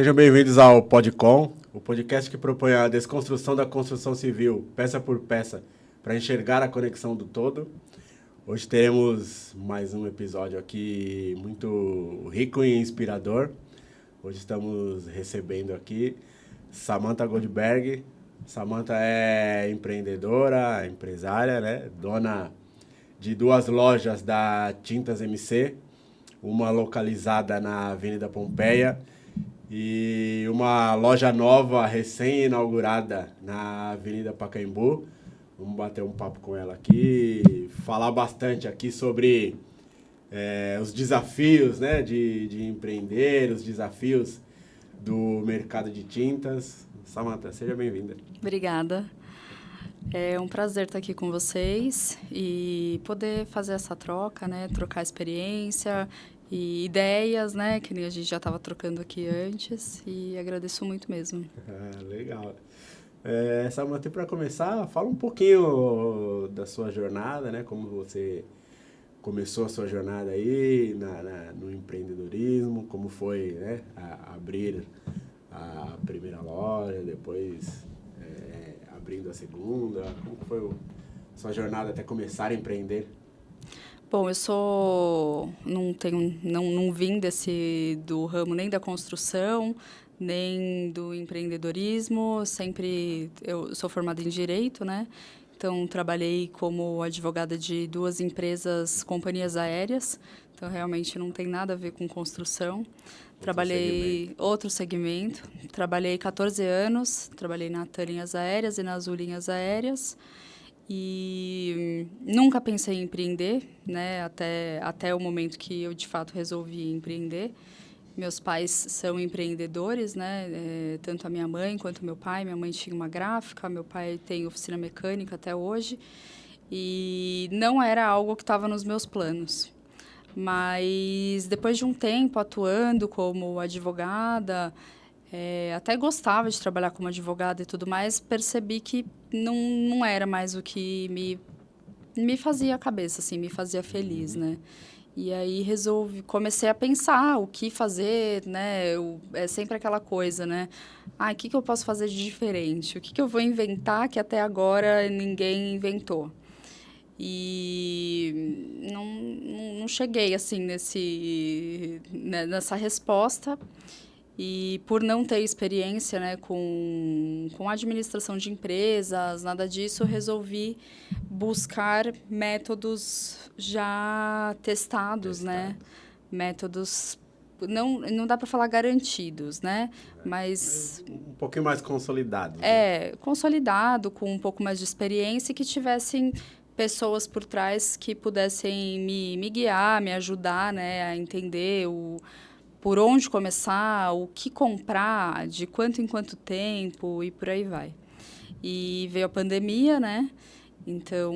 Sejam bem-vindos ao Podcom, o podcast que propõe a desconstrução da construção civil, peça por peça, para enxergar a conexão do todo. Hoje teremos mais um episódio aqui muito rico e inspirador. Hoje estamos recebendo aqui Samantha Goldberg. Samantha é empreendedora, empresária, né? Dona de 2 lojas da Tintas MC, uma localizada na Avenida Pompeia e uma loja nova, recém-inaugurada, na Avenida Pacaembu. Vamos bater um papo com ela aqui, falar bastante aqui sobre os desafios, né, de empreender, os desafios do mercado de tintas. Samantha, seja bem-vinda. Obrigada. É um prazer estar aqui com vocês e poder fazer essa troca, né, trocar experiência e ideias, né, que a gente já estava trocando aqui antes, e agradeço muito mesmo. Legal. Samantha, para começar, fala um pouquinho da sua jornada, né, como você começou a sua jornada aí no empreendedorismo, como foi, né, abrir a primeira loja, depois abrindo a segunda, como foi sua jornada até começar a empreender? Bom, não vim do ramo nem da construção, nem do empreendedorismo. Eu sou formada em Direito, né? Então, trabalhei como advogada de 2 empresas, companhias aéreas. Então, realmente não tem nada a ver com construção. Outro segmento. Trabalhei 14 anos, trabalhei na TAM Linhas Aéreas e na Azul Linhas Aéreas. E nunca pensei em empreender, né? Até o momento que eu, de fato, resolvi empreender. Meus pais são empreendedores, né? Tanto a minha mãe quanto o meu pai. Minha mãe tinha uma gráfica, meu pai tem oficina mecânica até hoje. E não era algo que estava nos meus planos. Mas depois de um tempo atuando como advogada, até gostava de trabalhar como advogada e tudo mais, percebi que não era mais o que me fazia a cabeça, assim, me fazia feliz, né? E aí comecei a pensar o que fazer, né? É sempre aquela coisa, né? O que eu posso fazer de diferente? O que eu vou inventar que até agora ninguém inventou? E não cheguei, assim, nessa resposta. E por não ter experiência, né, com administração de empresas, nada disso, eu resolvi buscar métodos já testados, né? Métodos, não dá para falar garantidos, né? Mas um pouquinho mais consolidado. Consolidado, com um pouco mais de experiência e que tivessem pessoas por trás que pudessem me guiar, me ajudar, né, a entender por onde começar, o que comprar, de quanto em quanto tempo e por aí vai. E veio a pandemia, né? Então,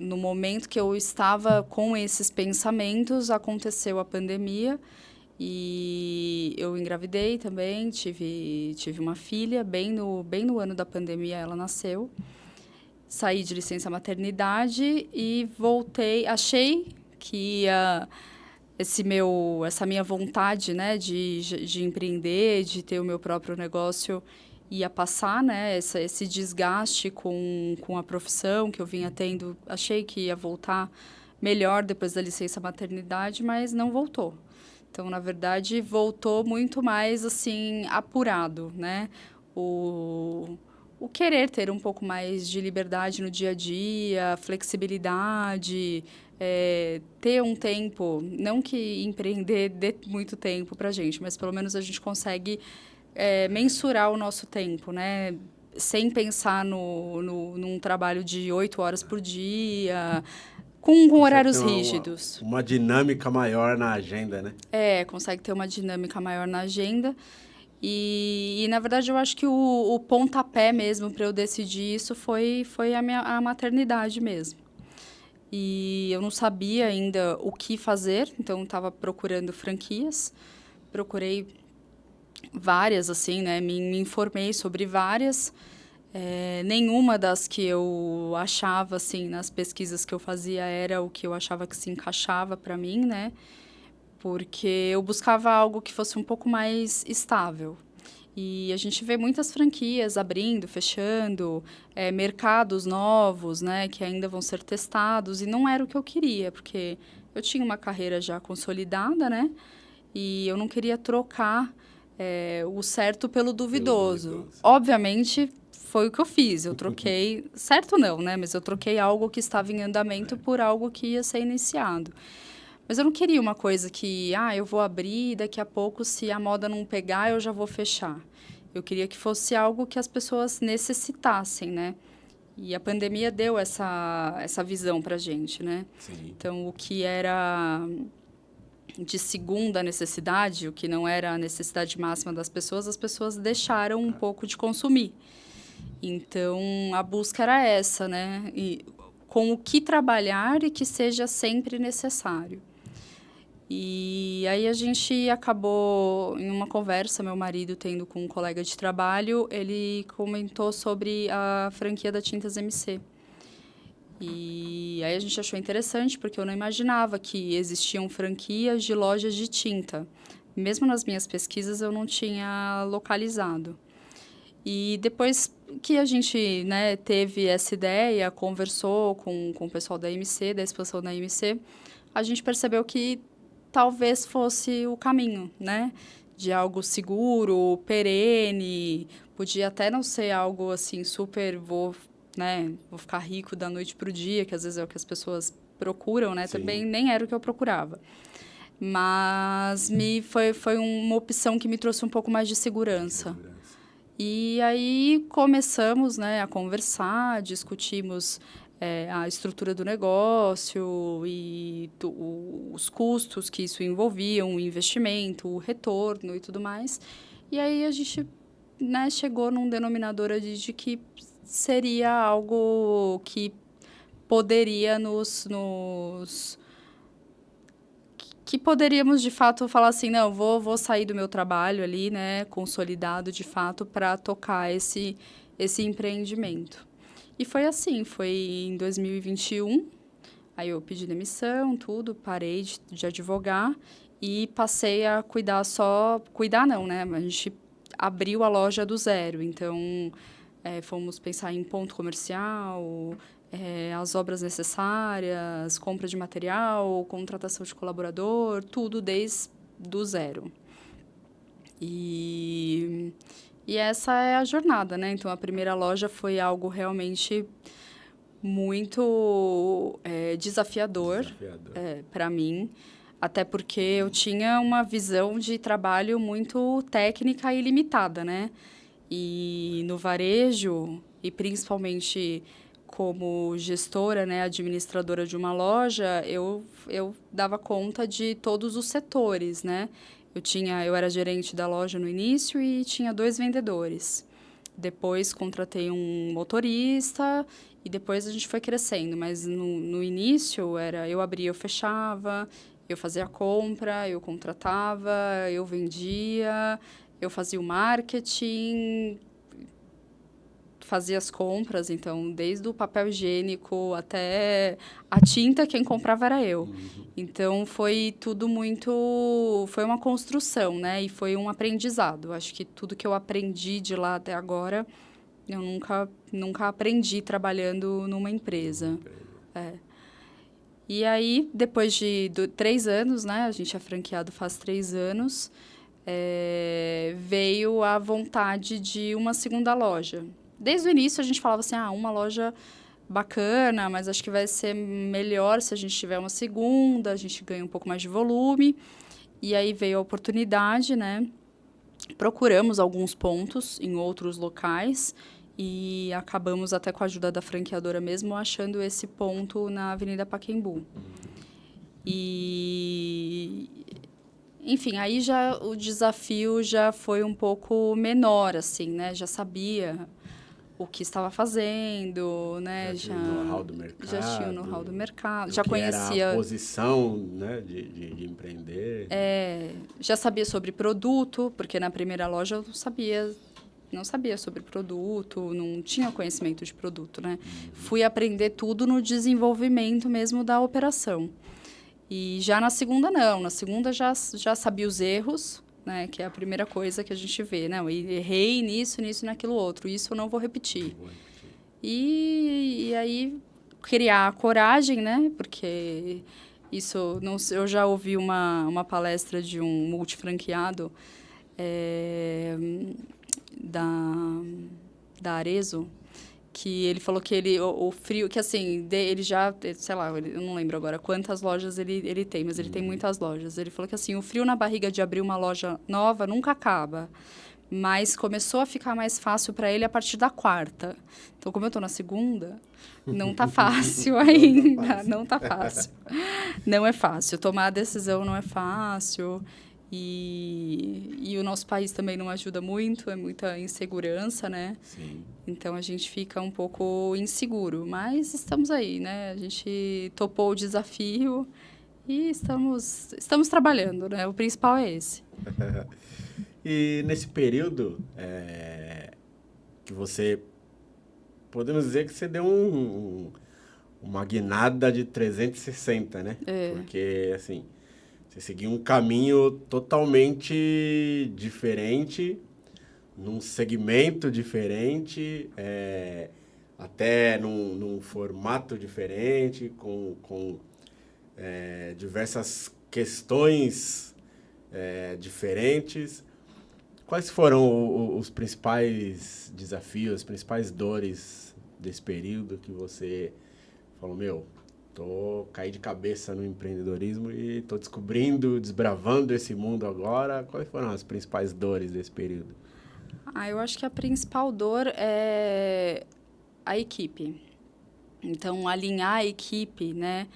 no momento que eu estava com esses pensamentos, aconteceu a pandemia e eu engravidei também, tive uma filha, bem no ano da pandemia ela nasceu. Saí de licença maternidade e voltei, achei que ia... essa minha vontade, né, de empreender, de ter o meu próprio negócio, ia passar, né, esse desgaste com a profissão que eu vinha tendo. Achei que ia voltar melhor depois da licença maternidade, mas não voltou. Então, na verdade, voltou muito mais, assim, apurado, né? O querer ter um pouco mais de liberdade no dia a dia, flexibilidade, ter um tempo, não que empreender dê muito tempo para a gente, mas pelo menos a gente consegue mensurar o nosso tempo, né? Sem pensar num trabalho de 8 horas por dia, com horários rígidos. Uma dinâmica maior na agenda, né? Consegue ter uma dinâmica maior na agenda. E na verdade, eu acho que o pontapé mesmo para eu decidir isso foi a maternidade mesmo. E eu não sabia ainda o que fazer, então estava procurando franquias. Procurei várias, assim, né? Me informei sobre várias. Nenhuma das que eu achava, assim, nas pesquisas que eu fazia era o que eu achava que se encaixava para mim, né? porque eu buscava algo que fosse um pouco mais estável. E a gente vê muitas franquias abrindo, fechando, mercados novos, né, que ainda vão ser testados, e não era o que eu queria, porque eu tinha uma carreira já consolidada, né, e eu não queria trocar o certo pelo duvidoso. Obviamente, foi o que eu fiz, eu troquei, certo não, né, mas eu troquei algo que estava em andamento por algo que ia ser iniciado. Mas eu não queria uma coisa que, eu vou abrir e daqui a pouco, se a moda não pegar, eu já vou fechar. Eu queria que fosse algo que as pessoas necessitassem, né? E a pandemia deu essa visão pra gente, né? Sim. Então, o que era de segunda necessidade, o que não era a necessidade máxima das pessoas, as pessoas deixaram um pouco de consumir. Então, a busca era essa, né? E com o que trabalhar e que seja sempre necessário. E aí a gente acabou, em uma conversa, meu marido tendo com um colega de trabalho, ele comentou sobre a franquia da Tintas MC. E aí a gente achou interessante, porque eu não imaginava que existiam franquias de lojas de tinta. Mesmo nas minhas pesquisas, eu não tinha localizado. E depois que a gente, né, teve essa ideia, conversou com o pessoal da MC, da expansão da MC, a gente percebeu que talvez fosse o caminho, né? De algo seguro, perene, podia até não ser algo assim super, vou ficar rico da noite para o dia, que às vezes é o que as pessoas procuram, né? Sim. Também nem era o que eu procurava. Mas foi uma opção que me trouxe um pouco mais de segurança. E aí começamos, né, a conversar, discutimos a estrutura do negócio e os custos que isso envolvia, o investimento, o retorno e tudo mais. E aí a gente, né, chegou num denominador de que seria algo que poderia que poderíamos, de fato, falar assim, não, vou sair do meu trabalho ali, né, consolidado, de fato, para tocar esse empreendimento. E foi assim, foi em 2021, aí eu pedi demissão, tudo, parei de advogar e passei a cuidar cuidar não, né, a gente abriu a loja do zero, então fomos pensar em ponto comercial, as obras necessárias, compra de material, contratação de colaborador, tudo desde do zero. E essa é a jornada, né? Então, a primeira loja foi algo realmente muito desafiador. Para mim, até porque eu tinha uma visão de trabalho muito técnica e limitada, né? E no varejo, e principalmente como gestora, né, administradora de uma loja, eu dava conta de todos os setores, né? Eu era gerente da loja no início e tinha 2 vendedores. Depois contratei um motorista e depois a gente foi crescendo. Mas no início eu abria, eu fechava, eu fazia a compra, eu contratava, eu vendia, eu fazia o marketing, fazia as compras, então, desde o papel higiênico até a tinta, quem comprava era eu. Então, foi tudo foi uma construção, né? E foi um aprendizado. Acho que tudo que eu aprendi de lá até agora, eu nunca aprendi trabalhando numa empresa. E aí, depois de 3 anos, né? A gente é franqueado faz 3 anos, veio a vontade de uma segunda loja. Desde o início, a gente falava assim, uma loja bacana, mas acho que vai ser melhor se a gente tiver uma segunda, a gente ganha um pouco mais de volume. E aí veio a oportunidade, né? Procuramos alguns pontos em outros locais e acabamos, até com a ajuda da franqueadora mesmo, achando esse ponto na Avenida Pacaembu. E enfim, aí o desafio já foi um pouco menor, assim, né? Já sabia o que estava fazendo, né? Já tinha o know-how do mercado. Já tinha o know-how do mercado. Já conhecia era a posição, né, de empreender. Já sabia sobre produto, porque na primeira loja eu não sabia sobre produto, não tinha conhecimento de produto, né? Fui aprender tudo no desenvolvimento mesmo da operação. E já na segunda, não. Na segunda, já sabia os erros, né? Que é a primeira coisa que a gente vê, né? Eu errei nisso, nisso e naquilo outro. Isso eu não vou repetir. E aí, criar a coragem, né? Porque isso... Não, eu já ouvi uma palestra de um multifranqueado da Arezzo, que ele falou que o frio, que assim, ele já, sei lá, eu não lembro agora quantas lojas ele tem, mas ele tem muitas lojas. Ele falou que assim, o frio na barriga de abrir uma loja nova nunca acaba, mas começou a ficar mais fácil para ele a partir da quarta. Então, como eu tô na segunda, não tá fácil ainda, não tá fácil. Não é fácil, tomar a decisão não é fácil. E o nosso país também não ajuda muito, é muita insegurança, né? Sim. Então, a gente fica um pouco inseguro, mas estamos aí, né? A gente topou o desafio e estamos trabalhando, né? O principal é esse. E nesse período que você... Podemos dizer que você deu uma guinada de 360, né? Porque, assim... Você seguiu um caminho totalmente diferente, num segmento diferente, até num formato diferente, com diversas questões diferentes. Quais foram os principais desafios, as principais dores desse período que você falou, caí de cabeça no empreendedorismo e estou desbravando esse mundo agora. Quais foram as principais dores desse período? Eu acho que a principal dor é a equipe. Então, alinhar a equipe, né?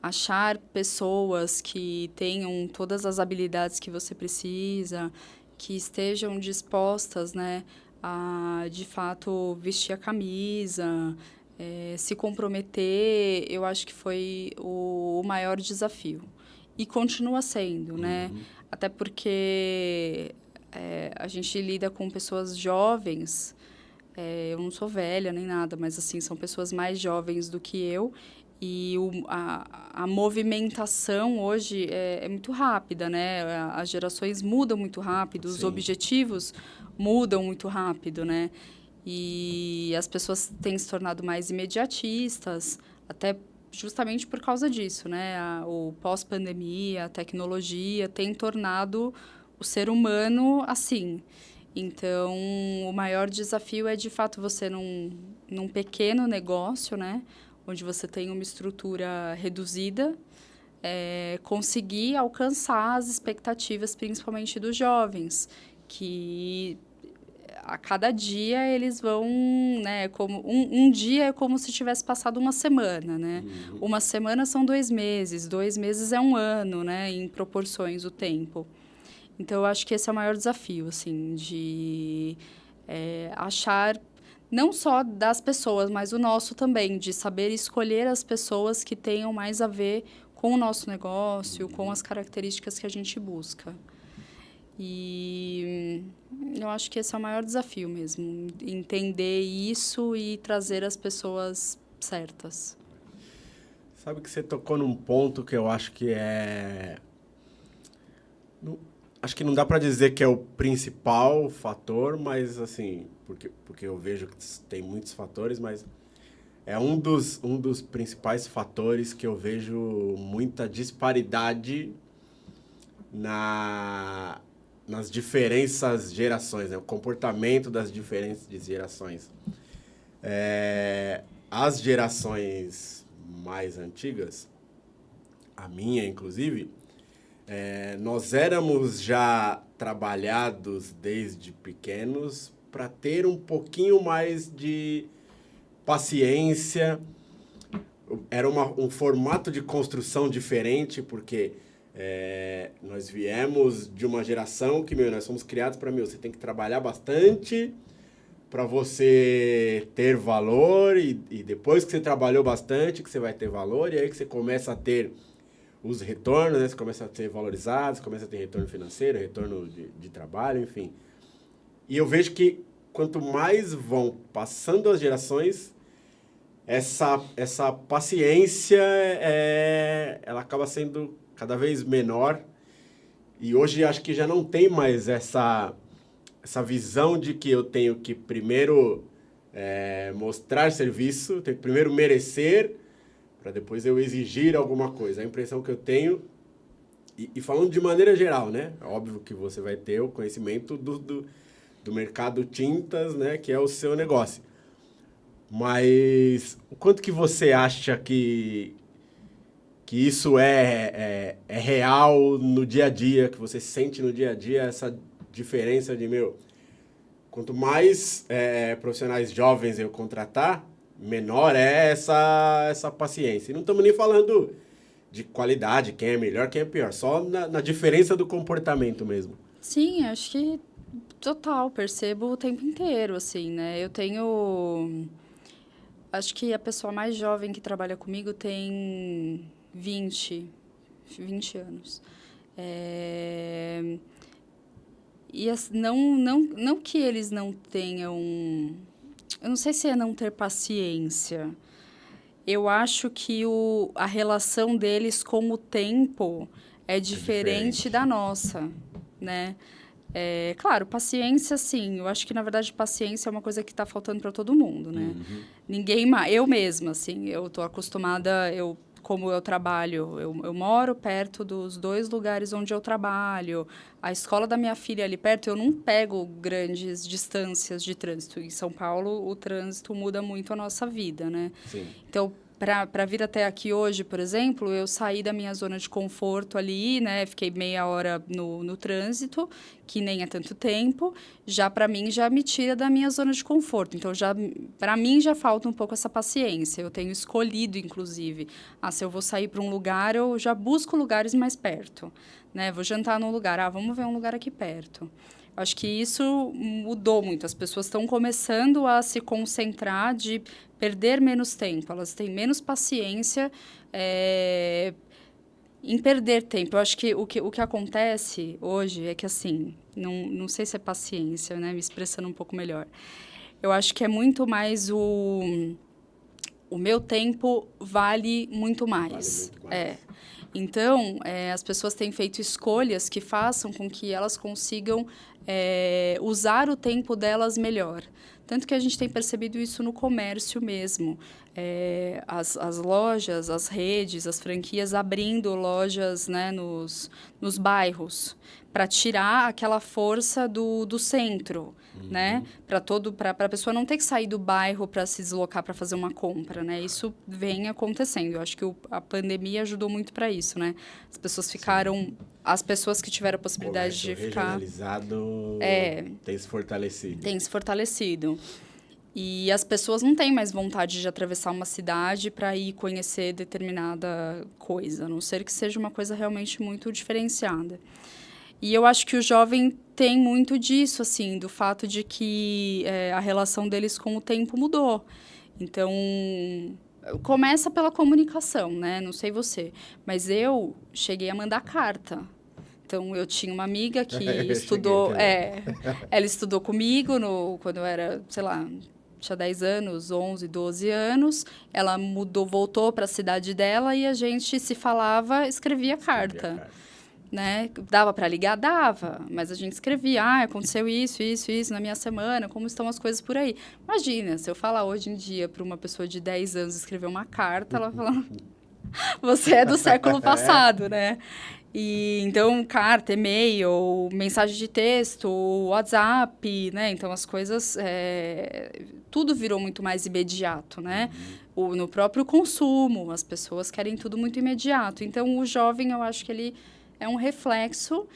Achar pessoas que tenham todas as habilidades que você precisa, que estejam dispostas, né? A, de fato, vestir a camisa... se comprometer, eu acho que foi o maior desafio. E continua sendo, né? Até porque a gente lida com pessoas jovens. Eu não sou velha nem nada, mas assim, são pessoas mais jovens do que eu. E a movimentação hoje é muito rápida, né? As gerações mudam muito rápido, os objetivos mudam muito rápido, né? E as pessoas têm se tornado mais imediatistas, até justamente por causa disso, né? O pós-pandemia, a tecnologia tem tornado o ser humano assim. Então, o maior desafio é, de fato, você num pequeno negócio, né? Onde você tem uma estrutura reduzida, conseguir alcançar as expectativas, principalmente dos jovens, que... A cada dia eles vão, né, como um dia é como se tivesse passado uma semana, né? Uma semana são 2 meses, 2 meses é um ano, né, em proporções o tempo. Então, eu acho que esse é o maior desafio, assim, de achar, não só das pessoas, mas o nosso também, de saber escolher as pessoas que tenham mais a ver com o nosso negócio, com as características que a gente busca. E eu acho que esse é o maior desafio mesmo, entender isso e trazer as pessoas certas. Sabe que você tocou num ponto que eu acho que acho que não dá para dizer que é o principal fator, mas assim, porque eu vejo que tem muitos fatores, mas é um dos principais fatores que eu vejo muita disparidade nas diferentes gerações, né? O comportamento das diferentes gerações. As gerações mais antigas, a minha inclusive, nós éramos já trabalhados desde pequenos para ter um pouquinho mais de paciência. Era um formato de construção diferente, porque nós viemos de uma geração que, nós somos criados para, você tem que trabalhar bastante para você ter valor, e depois que você trabalhou bastante, que você vai ter valor, e aí que você começa a ter os retornos, né? Você começa a ser valorizado, você começa a ter retorno financeiro, retorno de trabalho, enfim. E eu vejo que quanto mais vão passando as gerações, essa paciência, ela acaba sendo cada vez menor. E hoje acho que já não tem mais essa visão de que eu tenho que primeiro mostrar serviço, tenho que primeiro merecer, para depois eu exigir alguma coisa. A impressão que eu tenho, e falando de maneira geral, né? Óbvio que você vai ter o conhecimento do mercado tintas, né? Que é o seu negócio. Mas o quanto que você acha que isso é real no dia a dia, que você sente no dia a dia essa diferença de, quanto mais profissionais jovens eu contratar, menor é essa paciência. E não estamos nem falando de qualidade, quem é melhor, quem é pior, só na diferença do comportamento mesmo. Sim, acho que total, percebo o tempo inteiro, assim, né? Eu tenho... Acho que a pessoa mais jovem que trabalha comigo tem 20 anos. E não que eles não tenham... Eu não sei se é não ter paciência. Eu acho que a relação deles com o tempo é diferente da nossa, né? Claro, paciência, sim. Eu acho que, na verdade, paciência é uma coisa que está faltando para todo mundo, né? Uhum. Ninguém mais... Eu mesma, assim, eu estou acostumada... Como eu trabalho, eu moro perto dos 2 lugares onde eu trabalho. A escola da minha filha é ali perto, eu não pego grandes distâncias de trânsito. Em São Paulo, o trânsito muda muito a nossa vida, né? Sim. Então, para vir até aqui hoje, por exemplo, eu saí da minha zona de conforto ali, né? Fiquei meia hora no trânsito, que nem é tanto tempo. Já, para mim, já me tira da minha zona de conforto. Então, para mim, já falta um pouco essa paciência. Eu tenho escolhido, inclusive. Se eu vou sair para um lugar, eu já busco lugares mais perto, né? Vou jantar num lugar. Vamos ver um lugar aqui perto. Acho que isso mudou muito. As pessoas estão começando a se concentrar de perder menos tempo. Elas têm menos paciência em perder tempo. Eu acho que o que acontece hoje é que, assim, não sei se é paciência, né? Me expressando um pouco melhor. Eu acho que é muito mais o meu tempo vale muito mais. Vale muito mais. Então, as pessoas têm feito escolhas que façam com que elas consigam usar o tempo delas melhor. Tanto que a gente tem percebido isso no comércio mesmo. As lojas, as redes, as franquias abrindo lojas, né, nos bairros, para tirar aquela força do centro, né? Para a pessoa não ter que sair do bairro para se deslocar para fazer uma compra, né? Isso vem acontecendo. Eu acho que a pandemia ajudou muito para isso, né? As pessoas ficaram... Sim. As pessoas que tiveram a possibilidade de ficar... regionalizado tem se fortalecido. Tem se fortalecido. E as pessoas não têm mais vontade de atravessar uma cidade para ir conhecer determinada coisa, a não ser que seja uma coisa realmente muito diferenciada. E eu acho que o jovem tem muito disso, assim, do fato de que a relação deles com o tempo mudou. Então, começa pela comunicação, né? Não sei você, mas eu cheguei a mandar carta. Então, eu tinha uma amiga que estudou... ela estudou comigo quando eu era, sei lá, tinha 10 anos, 11, 12 anos. Ela voltou para a cidade dela e a gente se falava, escrevia carta. Né? Dava para ligar? Dava, mas a gente escrevia, aconteceu isso na minha semana, como estão as coisas por aí. Imagina, se eu falar hoje em dia para uma pessoa de 10 anos escrever uma carta, ela fala, você é do século passado, né? E, então, carta, e-mail, mensagem de texto, WhatsApp, né? Então, as coisas, tudo virou muito mais imediato, né? No próprio consumo, as pessoas querem tudo muito imediato. Então, o jovem, eu acho que ele é um reflexo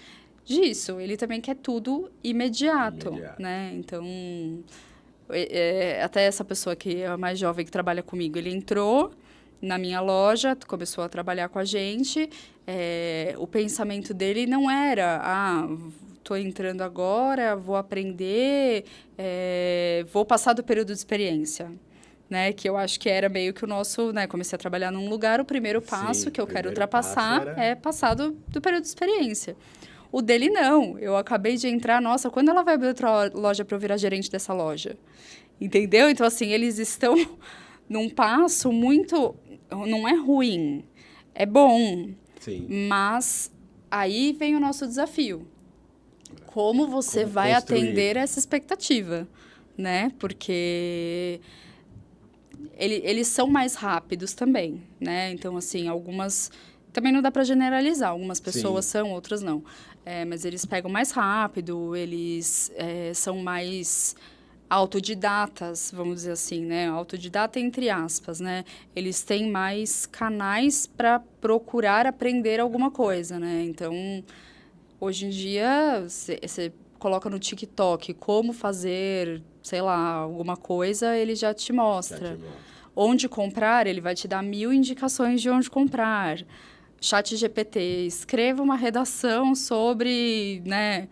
disso. Ele também quer tudo imediato. Né? Então, até essa pessoa que é a mais jovem que trabalha comigo, ele entrou na minha loja, começou a trabalhar com a gente. O pensamento dele não era, estou entrando agora, vou aprender, vou passar do período de experiência. Né, que eu acho que era meio que o nosso... Né, comecei a trabalhar num lugar, o primeiro passo que eu quero ultrapassar é passar do período de experiência. O dele, não. Eu acabei de entrar, nossa, quando ela vai abrir outra loja para eu virar gerente dessa loja? Entendeu? Então, assim, eles estão num passo muito... Não é ruim, é bom. Sim. Mas aí vem o nosso desafio. Como você vai atender essa expectativa, né? Porque eles são mais rápidos também, né? Então, assim, algumas... Também não dá para generalizar. Algumas pessoas são, outras não. Mas eles pegam mais rápido, eles são mais autodidatas, vamos dizer assim, né? Autodidata entre aspas, né? Eles têm mais canais para procurar aprender alguma coisa, né? Então, hoje em dia, você coloca no TikTok como fazer, sei lá, alguma coisa, ele já te mostra. Onde comprar, ele vai te dar 1000 indicações de onde comprar. ChatGPT, escreva uma redação sobre, né?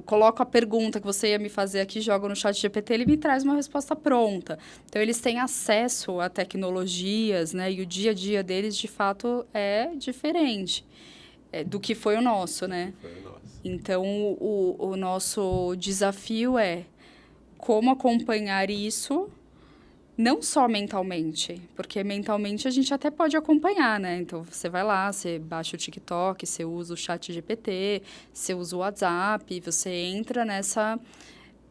Coloco a pergunta que você ia me fazer aqui, jogo no ChatGPT, ele me traz uma resposta pronta. Então, eles têm acesso a tecnologias, né? E o dia a dia deles, de fato, é diferente do que foi o nosso, né? Então, o nosso desafio é como acompanhar isso, não só mentalmente, porque mentalmente a gente até pode acompanhar, né? Então, você vai lá, você baixa o TikTok, você usa o ChatGPT, você usa o WhatsApp, você entra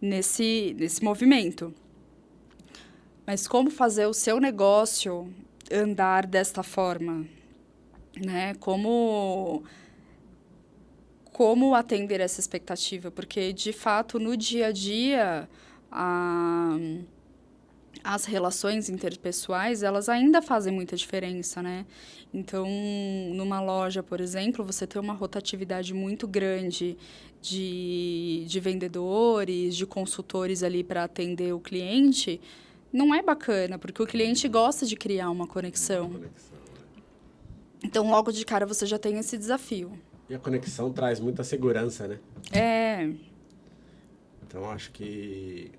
nesse movimento. Mas como fazer o seu negócio andar desta forma, né? Como atender essa expectativa? Porque, de fato, no dia a dia, as relações interpessoais, elas ainda fazem muita diferença, né? Então, numa loja, por exemplo, você tem uma rotatividade muito grande de vendedores, de consultores ali para atender o cliente, não é bacana, porque o cliente gosta de criar uma conexão. Então, logo de cara, você já tem esse desafio. E a conexão traz muita segurança, né? Então, acho que...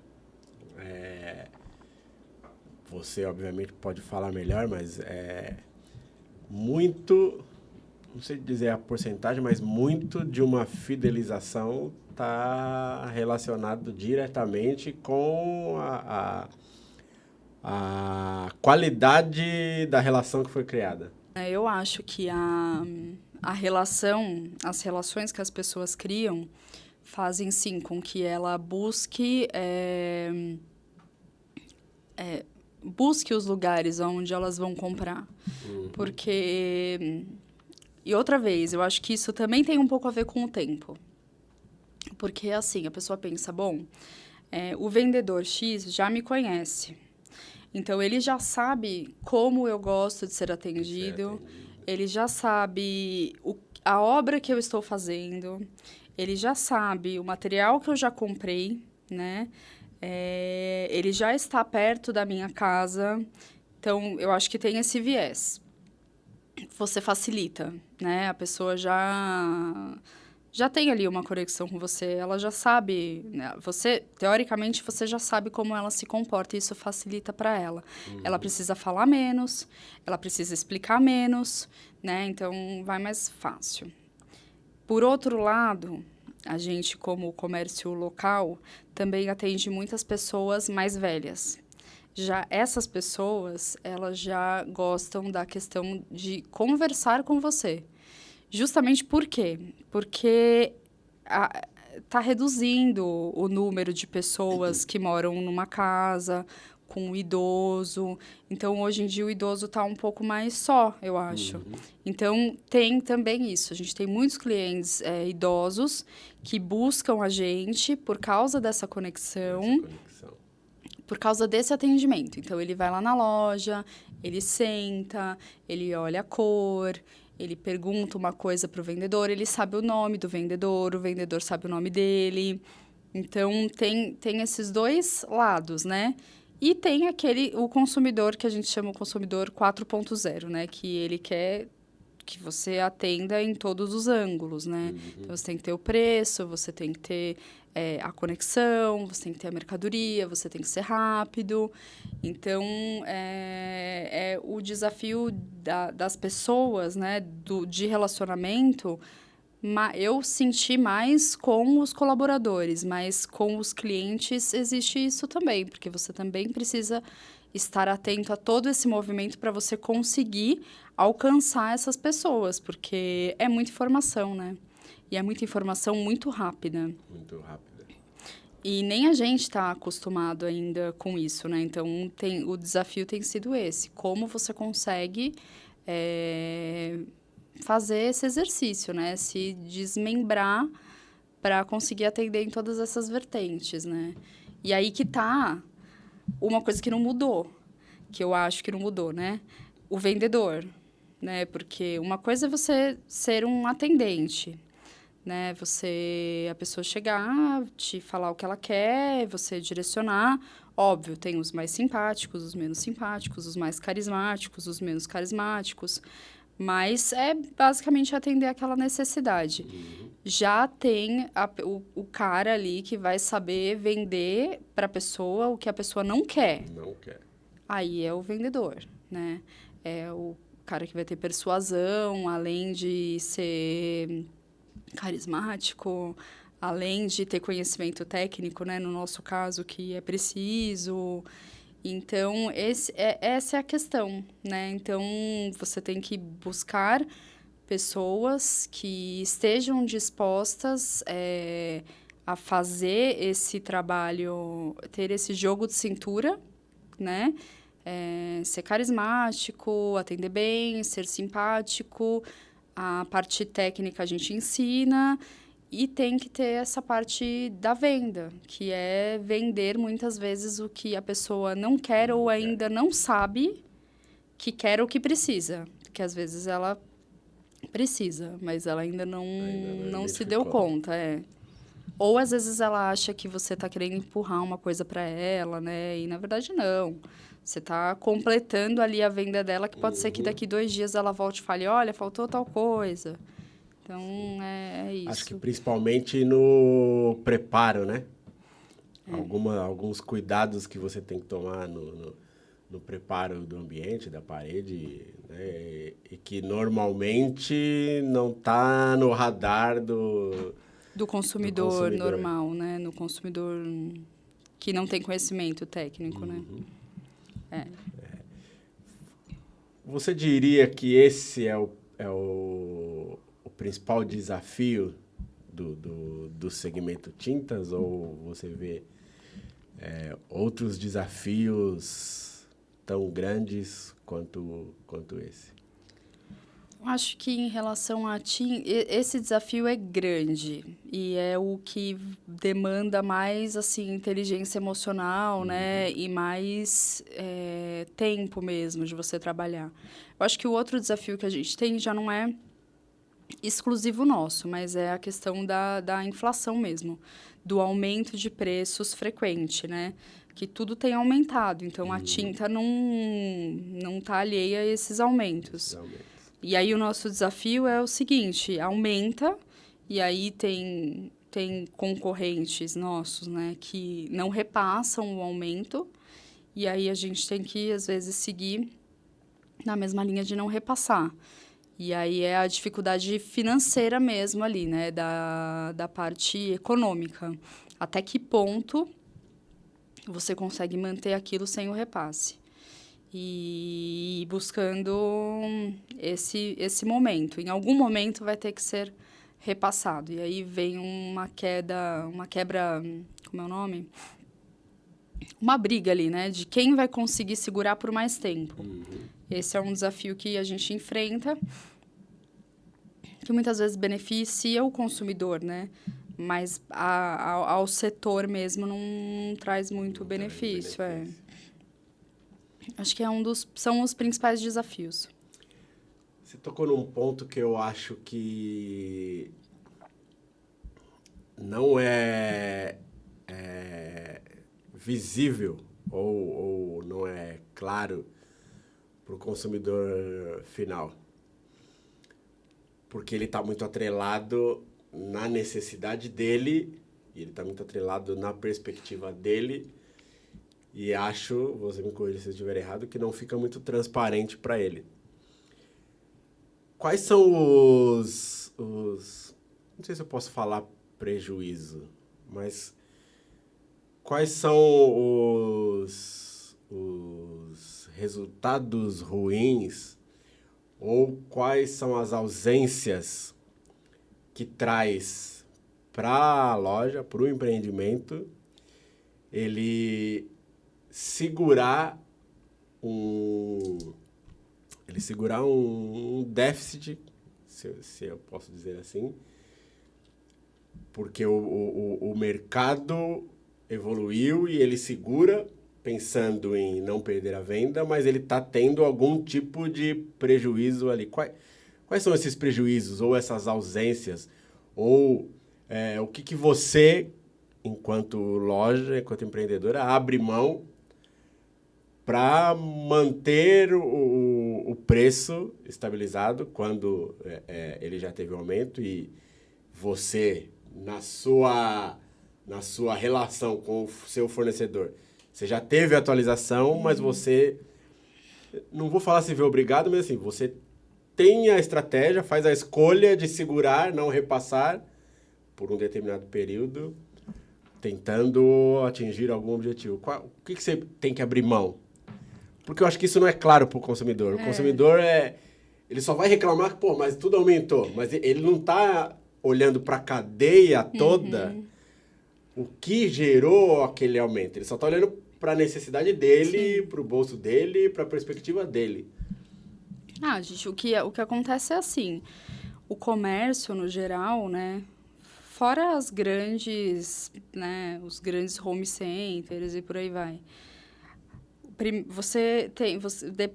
Você, obviamente, pode falar melhor, mas muito... Não sei dizer a porcentagem, mas muito de uma fidelização está relacionado diretamente com a qualidade da relação que foi criada. Eu acho que as relações que as pessoas criam fazem, sim, com que ela busque os lugares onde elas vão comprar. Porque... E outra vez, eu acho que isso também tem um pouco a ver com o tempo. Porque, assim, a pessoa pensa, bom, o vendedor X já me conhece. Então, ele já sabe como eu gosto de ser atendido. Ele já sabe a obra que eu estou fazendo. Ele já sabe o material que eu já comprei, né? Ele já está perto da minha casa. Então, eu acho que tem esse viés. Você facilita, né? A pessoa já tem ali uma conexão com você, ela já sabe, né? Teoricamente, você já sabe como ela se comporta e isso facilita para ela. Ela precisa falar menos, ela precisa explicar menos, né? Então, vai mais fácil. Por outro lado, a gente, como comércio local, também atende muitas pessoas mais velhas. Já essas pessoas, elas já gostam da questão de conversar com você. Justamente por quê? Porque está reduzindo o número de pessoas que moram numa casa com o idoso. Então, hoje em dia, o idoso está um pouco mais só, eu acho. Então, tem também isso. A gente tem muitos clientes idosos que buscam a gente por causa dessa conexão. Por causa desse atendimento. Então, ele vai lá na loja, ele senta, ele olha a cor, ele pergunta uma coisa para o vendedor, ele sabe o nome do vendedor, o vendedor sabe o nome dele. Então, tem esses dois lados, né? E tem o consumidor, que a gente chama o consumidor 4.0, né? Que ele quer que você atenda em todos os ângulos, né? Então, você tem que ter o preço, você tem que ter a conexão, você tem que ter a mercadoria, você tem que ser rápido. Então, o desafio das pessoas, né, de relacionamento, Eu senti mais com os colaboradores, mas com os clientes existe isso também, porque você também precisa estar atento a todo esse movimento para você conseguir alcançar essas pessoas, porque é muita informação, né? E é muita informação muito rápida. Muito rápida. E nem a gente está acostumado ainda com isso, né? Então, o desafio tem sido esse. Como você consegue fazer esse exercício, né? Se desmembrar para conseguir atender em todas essas vertentes, né? E aí que tá uma coisa que não mudou, que eu acho que não mudou, né? O vendedor, né? Porque uma coisa é você ser um atendente, né? A pessoa chegar, te falar o que ela quer, você direcionar. Óbvio, tem os mais simpáticos, os menos simpáticos, os mais carismáticos, os menos carismáticos. Mas é basicamente atender aquela necessidade. Já tem o cara ali que vai saber vender para a pessoa o que a pessoa não quer. Não quer. Aí é o vendedor, né? É o cara que vai ter persuasão, além de ser carismático, além de ter conhecimento técnico, né? No nosso caso, que é preciso. Então, essa é a questão, né? Então, você tem que buscar pessoas que estejam dispostas a fazer esse trabalho, ter esse jogo de cintura, né? Ser carismático, atender bem, ser simpático. A parte técnica a gente ensina e tem que ter essa parte da venda, que é vender muitas vezes o que a pessoa não quer ou ainda não sabe que quer ou que precisa. Porque às vezes ela precisa, mas ela ainda não se deu conta. Ou às vezes ela acha que você está querendo empurrar uma coisa para ela, né? E na verdade não. Você está completando ali a venda dela, que pode ser que daqui 2 dias ela volte e fale, olha, faltou tal coisa. Então, é isso. Acho que principalmente no preparo, né? Alguns cuidados que você tem que tomar no preparo do ambiente, da parede, né? E que normalmente não está no radar do consumidor normal, né? No consumidor que não tem conhecimento técnico, né? Você diria que esse é o principal desafio do segmento tintas, ou você vê outros desafios tão grandes quanto esse? Eu acho que em relação a esse desafio é grande e é o que demanda mais assim inteligência emocional, né, e mais tempo mesmo de você trabalhar. Eu acho que o outro desafio que a gente tem já não é exclusivo nosso, mas é a questão da inflação mesmo, do aumento de preços frequente, né? Que tudo tem aumentado, então a tinta não está alheia a esses aumentos. E aí o nosso desafio é o seguinte, aumenta, e aí tem concorrentes nossos, né, que não repassam o aumento, e aí a gente tem que, às vezes, seguir na mesma linha de não repassar. E aí é a dificuldade financeira mesmo ali, né, da parte econômica. Até que ponto você consegue manter aquilo sem o repasse? E buscando esse momento. Em algum momento vai ter que ser repassado. E aí vem uma quebra, como é o nome? Uma briga ali, né? De quem vai conseguir segurar por mais tempo. Esse é um desafio que a gente enfrenta, que muitas vezes beneficia o consumidor, né? Mas ao setor mesmo não traz muito benefício. Acho que são os principais desafios. Você tocou num ponto que eu acho que não é visível ou não é claro para o consumidor final. Porque ele está muito atrelado na necessidade dele, e ele está muito atrelado na perspectiva dele, e acho, você me corrija se eu estiver errado, que não fica muito transparente para ele. Quais são não sei se eu posso falar prejuízo, mas quais são os resultados ruins ou quais são as ausências que traz para a loja, para o empreendimento, ele segurar um déficit, se eu posso dizer assim, porque o mercado evoluiu e ele segura pensando em não perder a venda, mas ele está tendo algum tipo de prejuízo ali. Quais são esses prejuízos ou essas ausências? Ou o que você, enquanto loja, enquanto empreendedora, abre mão para manter o preço estabilizado quando ele já teve um aumento e você, na sua relação com o seu fornecedor, você já teve atualização, mas você, não vou falar se vê obrigado, mas assim, você tem a estratégia, faz a escolha de segurar, não repassar por um determinado período, tentando atingir algum objetivo. O que você tem que abrir mão? Porque eu acho que isso não é claro para o consumidor. O consumidor, ele só vai reclamar que, mas tudo aumentou. Mas ele não está olhando para a cadeia toda o que gerou aquele aumento. Ele só está olhando para a necessidade dele, para o bolso dele, para a perspectiva dele. Gente, o que acontece é assim, o comércio, no geral, né, fora as grandes, né, os grandes home centers e por aí vai,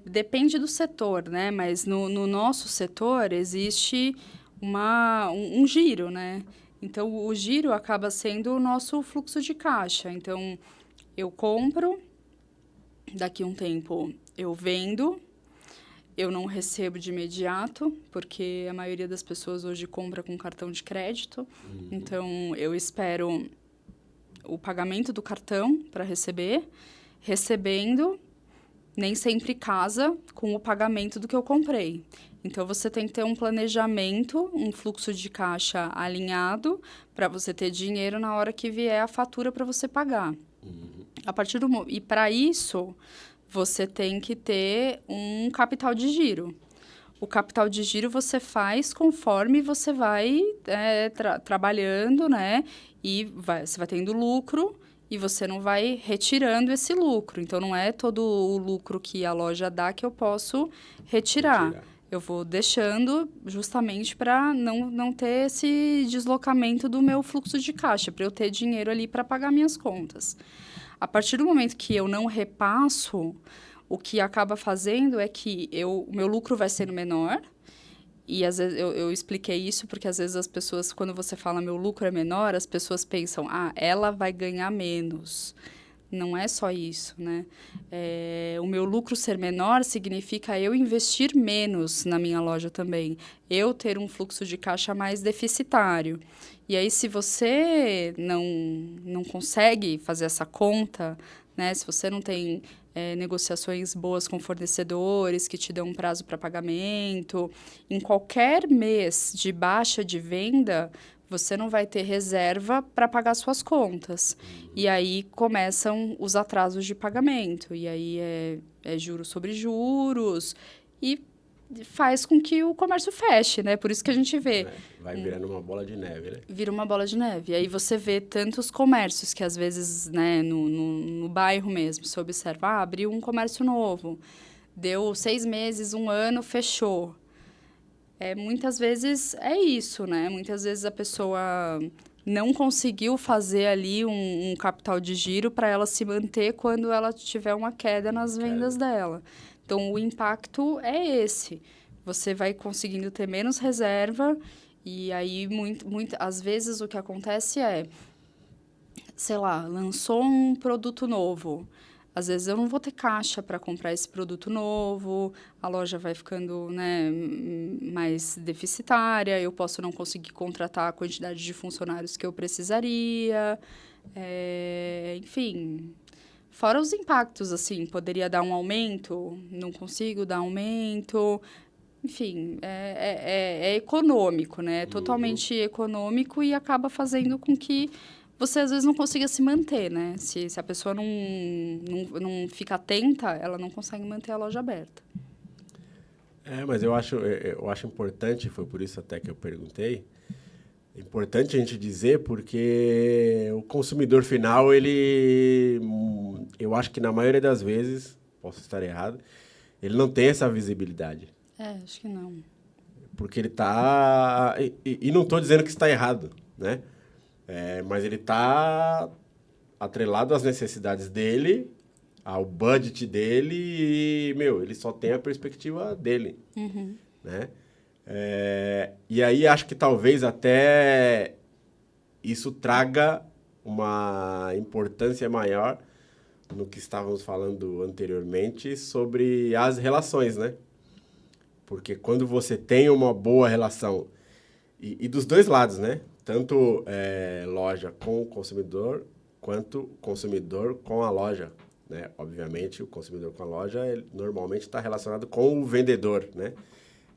depende do setor, né, mas no nosso setor existe um giro, né, então o giro acaba sendo o nosso fluxo de caixa, então eu compro, daqui a um tempo eu vendo, eu não recebo de imediato, porque a maioria das pessoas hoje compra com cartão de crédito. Então, eu espero o pagamento do cartão para receber. Recebendo, nem sempre casa com o pagamento do que eu comprei. Então, você tem que ter um planejamento, um fluxo de caixa alinhado para você ter dinheiro na hora que vier a fatura para você pagar. E para isso, você tem que ter um capital de giro. O capital de giro você faz conforme você vai trabalhando, né? E você vai tendo lucro e você não vai retirando esse lucro. Então, não é todo o lucro que a loja dá que eu posso retirar. Eu vou deixando justamente para não ter esse deslocamento do meu fluxo de caixa, para eu ter dinheiro ali para pagar minhas contas. A partir do momento que eu não repasso, o que acaba fazendo é que o meu lucro vai sendo menor. E às vezes eu expliquei isso porque às vezes as pessoas, quando você fala meu lucro é menor, as pessoas pensam, ela vai ganhar menos. Não é só isso, né? O meu lucro ser menor significa eu investir menos na minha loja também. Eu ter um fluxo de caixa mais deficitário. E aí, se você não consegue fazer essa conta, né? Se você não tem negociações boas com fornecedores que te dão um prazo para pagamento, em qualquer mês de baixa de venda, você não vai ter reserva para pagar suas contas. E aí começam os atrasos de pagamento. E aí é juros sobre juros. E faz com que o comércio feche, né? Por isso que a gente vê. Vai virando uma bola de neve, né? Vira uma bola de neve. E aí você vê tantos comércios que, às vezes, né, no bairro mesmo, você observa, abriu um comércio novo, deu 6 meses, 1 ano, fechou. Muitas vezes é isso, né? Muitas vezes a pessoa não conseguiu fazer ali um capital de giro para ela se manter quando ela tiver uma queda nas vendas dela. Então, o impacto é esse. Você vai conseguindo ter menos reserva e aí, às vezes, o que acontece sei lá, lançou um produto novo. Às vezes, eu não vou ter caixa para comprar esse produto novo, a loja vai ficando, né, mais deficitária, eu posso não conseguir contratar a quantidade de funcionários que eu precisaria, enfim... Fora os impactos, assim, poderia dar um aumento, não consigo dar aumento, enfim, é econômico, né? É totalmente econômico e acaba fazendo com que você, às vezes, não consiga se manter, né? Se a pessoa não fica atenta, ela não consegue manter a loja aberta. Mas eu acho importante, foi por isso até que eu perguntei, é importante a gente dizer porque o consumidor final, eu acho que na maioria das vezes, posso estar errado, ele não tem essa visibilidade. Acho que não. Porque ele está... E não estou dizendo que está errado, né? Mas ele está atrelado às necessidades dele, ao budget dele e, ele só tem a perspectiva dele, né? E aí acho que talvez até isso traga uma importância maior no que estávamos falando anteriormente sobre as relações, né? Porque quando você tem uma boa relação, e dos dois lados, né? Tanto loja com o consumidor, quanto consumidor com a loja, né? Obviamente, o consumidor com a loja ele normalmente está relacionado com o vendedor, né?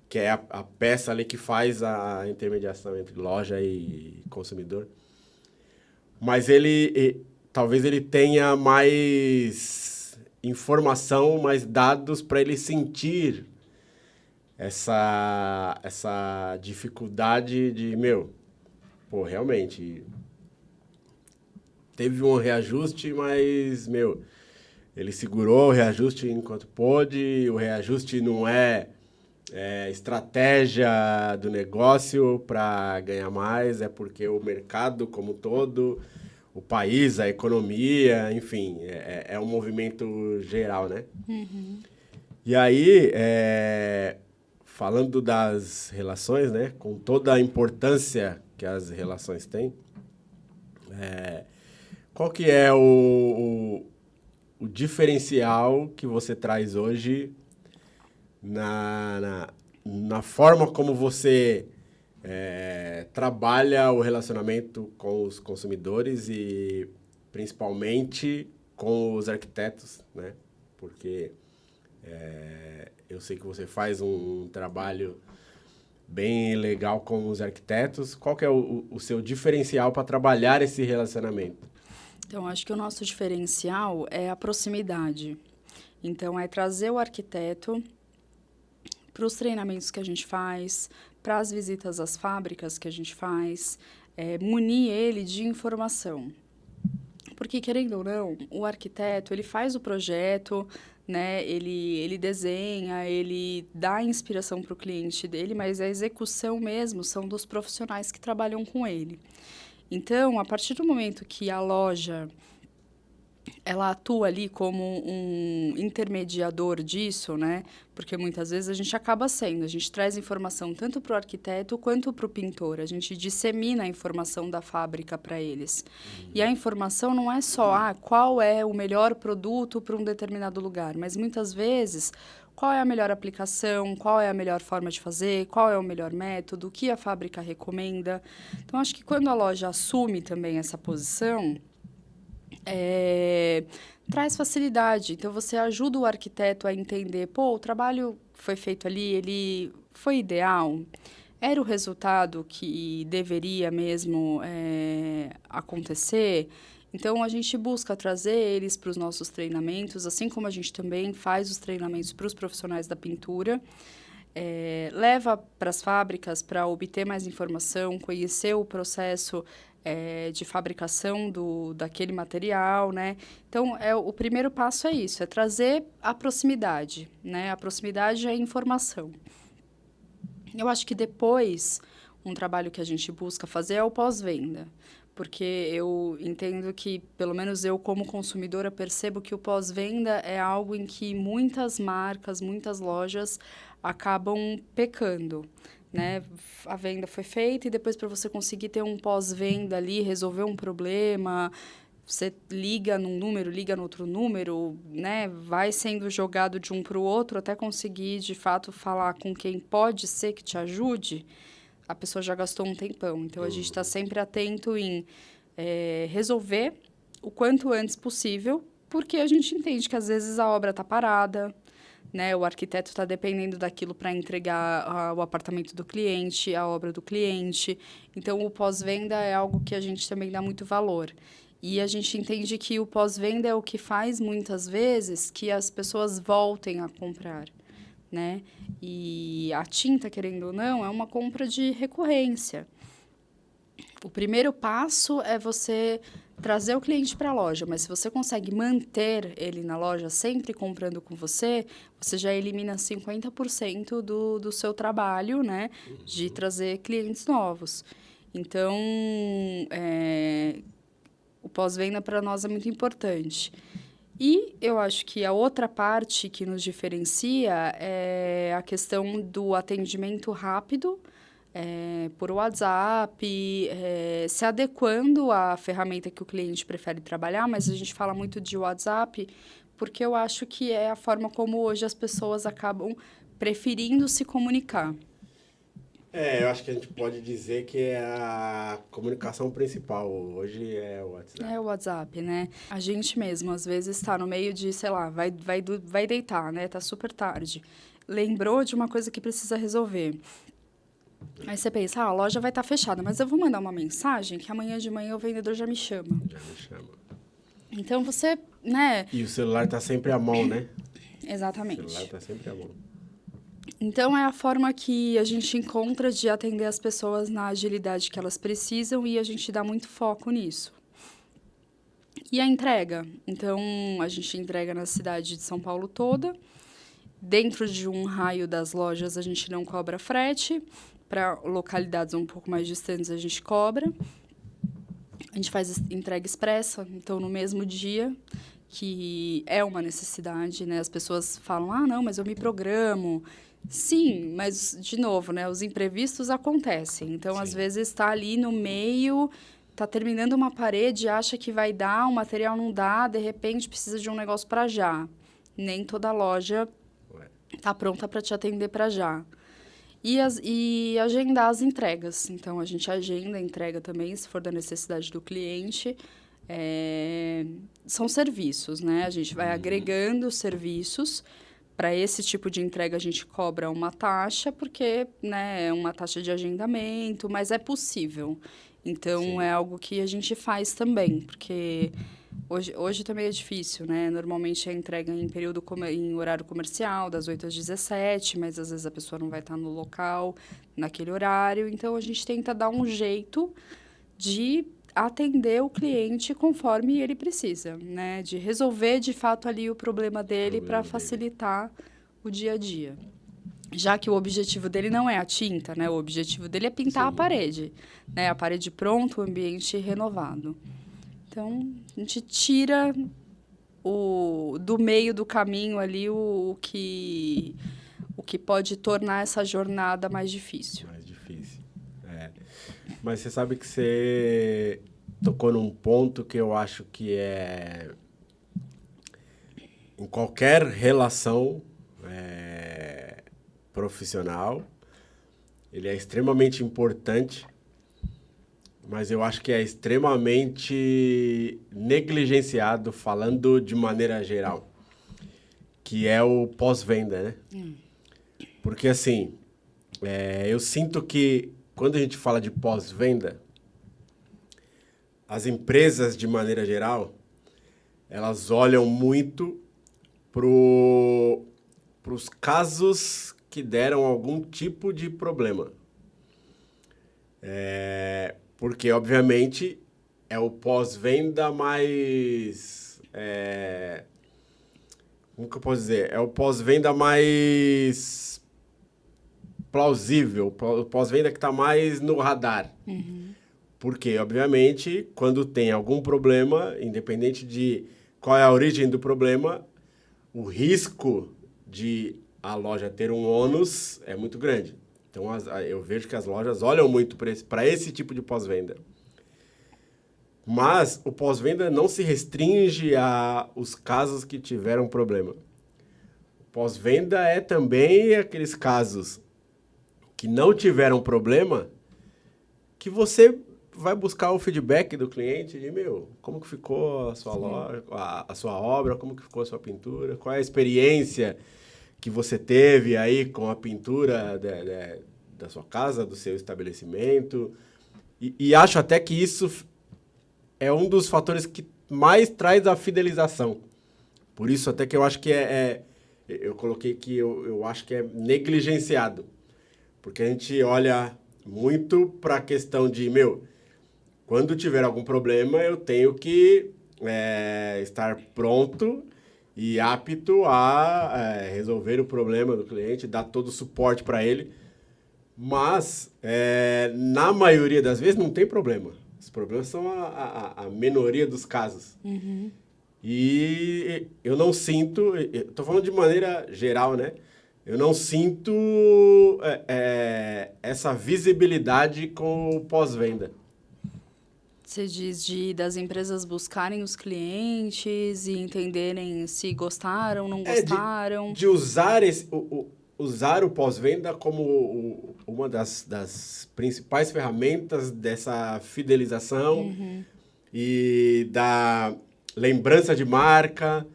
Que é a peça ali que faz a intermediação entre loja e consumidor. Mas talvez ele tenha mais informação, mais dados para ele sentir essa dificuldade de, realmente, teve um reajuste, mas, ele segurou o reajuste enquanto pôde, o reajuste não é estratégia do negócio para ganhar mais, é porque o mercado como um todo, o país, a economia, enfim, é um movimento geral, né? E aí, falando das relações, né, com toda a importância que as relações têm, qual que é o diferencial que você traz hoje na forma como você trabalha o relacionamento com os consumidores e principalmente com os arquitetos, né? Porque eu sei que você faz um trabalho bem legal com os arquitetos. Qual que é o seu diferencial para trabalhar esse relacionamento? Então, acho que o nosso diferencial é a proximidade. Então, é trazer o arquiteto para os treinamentos que a gente faz, para as visitas às fábricas que a gente faz, munir ele de informação. Porque, querendo ou não, o arquiteto, ele faz o projeto, né? Ele desenha, ele dá inspiração para o cliente dele, mas a execução mesmo são dos profissionais que trabalham com ele. Então, a partir do momento que a loja ela atua ali como um intermediador disso, né? Porque muitas vezes a gente traz informação tanto para o arquiteto quanto para o pintor, a gente dissemina a informação da fábrica para eles. E a informação não é só qual é o melhor produto para um determinado lugar, mas muitas vezes qual é a melhor aplicação, qual é a melhor forma de fazer, qual é o melhor método, o que a fábrica recomenda. Então, acho que quando a loja assume também essa posição, traz facilidade. Então, você ajuda o arquiteto a entender, o trabalho foi feito ali, ele foi ideal, era o resultado que deveria mesmo acontecer. Então, a gente busca trazer eles para os nossos treinamentos, assim como a gente também faz os treinamentos para os profissionais da pintura. Leva para as fábricas para obter mais informação, conhecer o processo de fabricação daquele material, né? Então, o primeiro passo é isso, é trazer a proximidade, né? A proximidade é a informação. Eu acho que depois, um trabalho que a gente busca fazer é o pós-venda, porque eu entendo que, pelo menos eu como consumidora, percebo que o pós-venda é algo em que muitas marcas, muitas lojas acabam pecando, né? A venda foi feita e depois para você conseguir ter um pós-venda ali, resolver um problema, você liga num número, liga no outro número, né? Vai sendo jogado de um para o outro até conseguir, de fato, falar com quem pode ser que te ajude. A pessoa já gastou um tempão. Então, a gente está sempre atento em resolver o quanto antes possível, porque a gente entende que, às vezes, a obra está parada, né? O arquiteto está dependendo daquilo para entregar o apartamento do cliente, a obra do cliente. Então, o pós-venda é algo que a gente também dá muito valor. E a gente entende que o pós-venda é o que faz, muitas vezes, que as pessoas voltem a comprar, né? E a tinta, querendo ou não, é uma compra de recorrência. O primeiro passo é você trazer o cliente para a loja, mas se você consegue manter ele na loja sempre comprando com você, você já elimina 50% do seu trabalho, né? De trazer clientes novos. Então, o pós-venda para nós é muito importante. E eu acho que a outra parte que nos diferencia é a questão do atendimento rápido, por WhatsApp, se adequando à ferramenta que o cliente prefere trabalhar, mas a gente fala muito de WhatsApp porque eu acho que é a forma como hoje as pessoas acabam preferindo se comunicar. Eu acho que a gente pode dizer que é a comunicação principal. Hoje é o WhatsApp. É o WhatsApp, né? A gente mesmo, às vezes, está no meio de, sei lá, vai deitar, né? Tá super tarde. Lembrou de uma coisa que precisa resolver. Aí você pensa, a loja vai estar fechada, mas eu vou mandar uma mensagem que amanhã de manhã o vendedor já me chama. Já me chama. Então, você, né? E o celular tá sempre à mão, né? Exatamente. O celular tá sempre à mão. Então, é a forma que a gente encontra de atender as pessoas na agilidade que elas precisam e a gente dá muito foco nisso. E a entrega? Então, a gente entrega na cidade de São Paulo toda. Dentro de um raio das lojas, a gente não cobra frete. Para localidades um pouco mais distantes, a gente cobra. A gente faz entrega expressa, então, no mesmo dia, que é uma necessidade, né? As pessoas falam, não, mas eu me programo. Sim, mas, de novo, né? Os imprevistos acontecem. Então, Sim. Às vezes, está ali no meio, está terminando uma parede, acha que vai dar, o material não dá, de repente precisa de um negócio para já. Nem toda loja está pronta para te atender para já. E agendar as entregas. Então, a gente agenda a entrega também, se for da necessidade do cliente. São serviços, né? A gente vai agregando serviços. Para esse tipo de entrega, a gente cobra uma taxa, porque, né, é uma taxa de agendamento, mas é possível. Então, Sim. É algo que a gente faz também, porque hoje também é difícil, né? Normalmente é entrega em horário comercial, das 8 às 17, mas às vezes a pessoa não vai estar no local naquele horário. Então, a gente tenta dar um jeito de atender o cliente conforme ele precisa, né? De resolver, de fato, ali o problema dele para facilitar o dia a dia. Já que o objetivo dele não é a tinta, né? O objetivo dele é pintar Sim. a parede, né? A parede pronta, o ambiente renovado. Então, a gente tira do meio do caminho ali o que pode tornar essa jornada mais difícil. Mais difícil. Mas você sabe que você tocou num ponto que eu acho que é... Em qualquer relação profissional, ele é extremamente importante, mas eu acho que é extremamente negligenciado, falando de maneira geral, que é o pós-venda, né? Porque, assim, eu sinto que quando a gente fala de pós-venda, as empresas, de maneira geral, elas olham muito para os casos que deram algum tipo de problema. Porque, obviamente, é o pós-venda mais... como que eu posso dizer? É o pós-venda mais plausível, o pós-venda que está mais no radar. Uhum. Porque, obviamente, quando tem algum problema, independente de qual é a origem do problema, o risco de a loja ter um ônus é muito grande. Então, eu vejo que as lojas olham muito para esse tipo de pós-venda. Mas o pós-venda não se restringe aos casos que tiveram problema. O pós-venda é também aqueles casos que não tiveram problema, que você vai buscar o feedback do cliente de, como que ficou a sua loja, a sua obra, como que ficou a sua pintura, qual é a experiência que você teve aí com a pintura da sua casa, do seu estabelecimento. E acho até que isso é um dos fatores que mais traz a fidelização. Por isso até que eu acho que eu coloquei que eu acho que é negligenciado. Porque a gente olha muito para a questão de, quando tiver algum problema, eu tenho que estar pronto e apto a resolver o problema do cliente, dar todo o suporte para ele. Mas, na maioria das vezes, não tem problema. Os problemas são a minoria dos casos. Uhum. E eu não sinto, estou falando de maneira geral, né? Eu não sinto essa visibilidade com o pós-venda. Você diz das empresas buscarem os clientes e entenderem se gostaram, não gostaram. De usar usar o pós-venda como uma das principais ferramentas dessa fidelização e da lembrança de marca,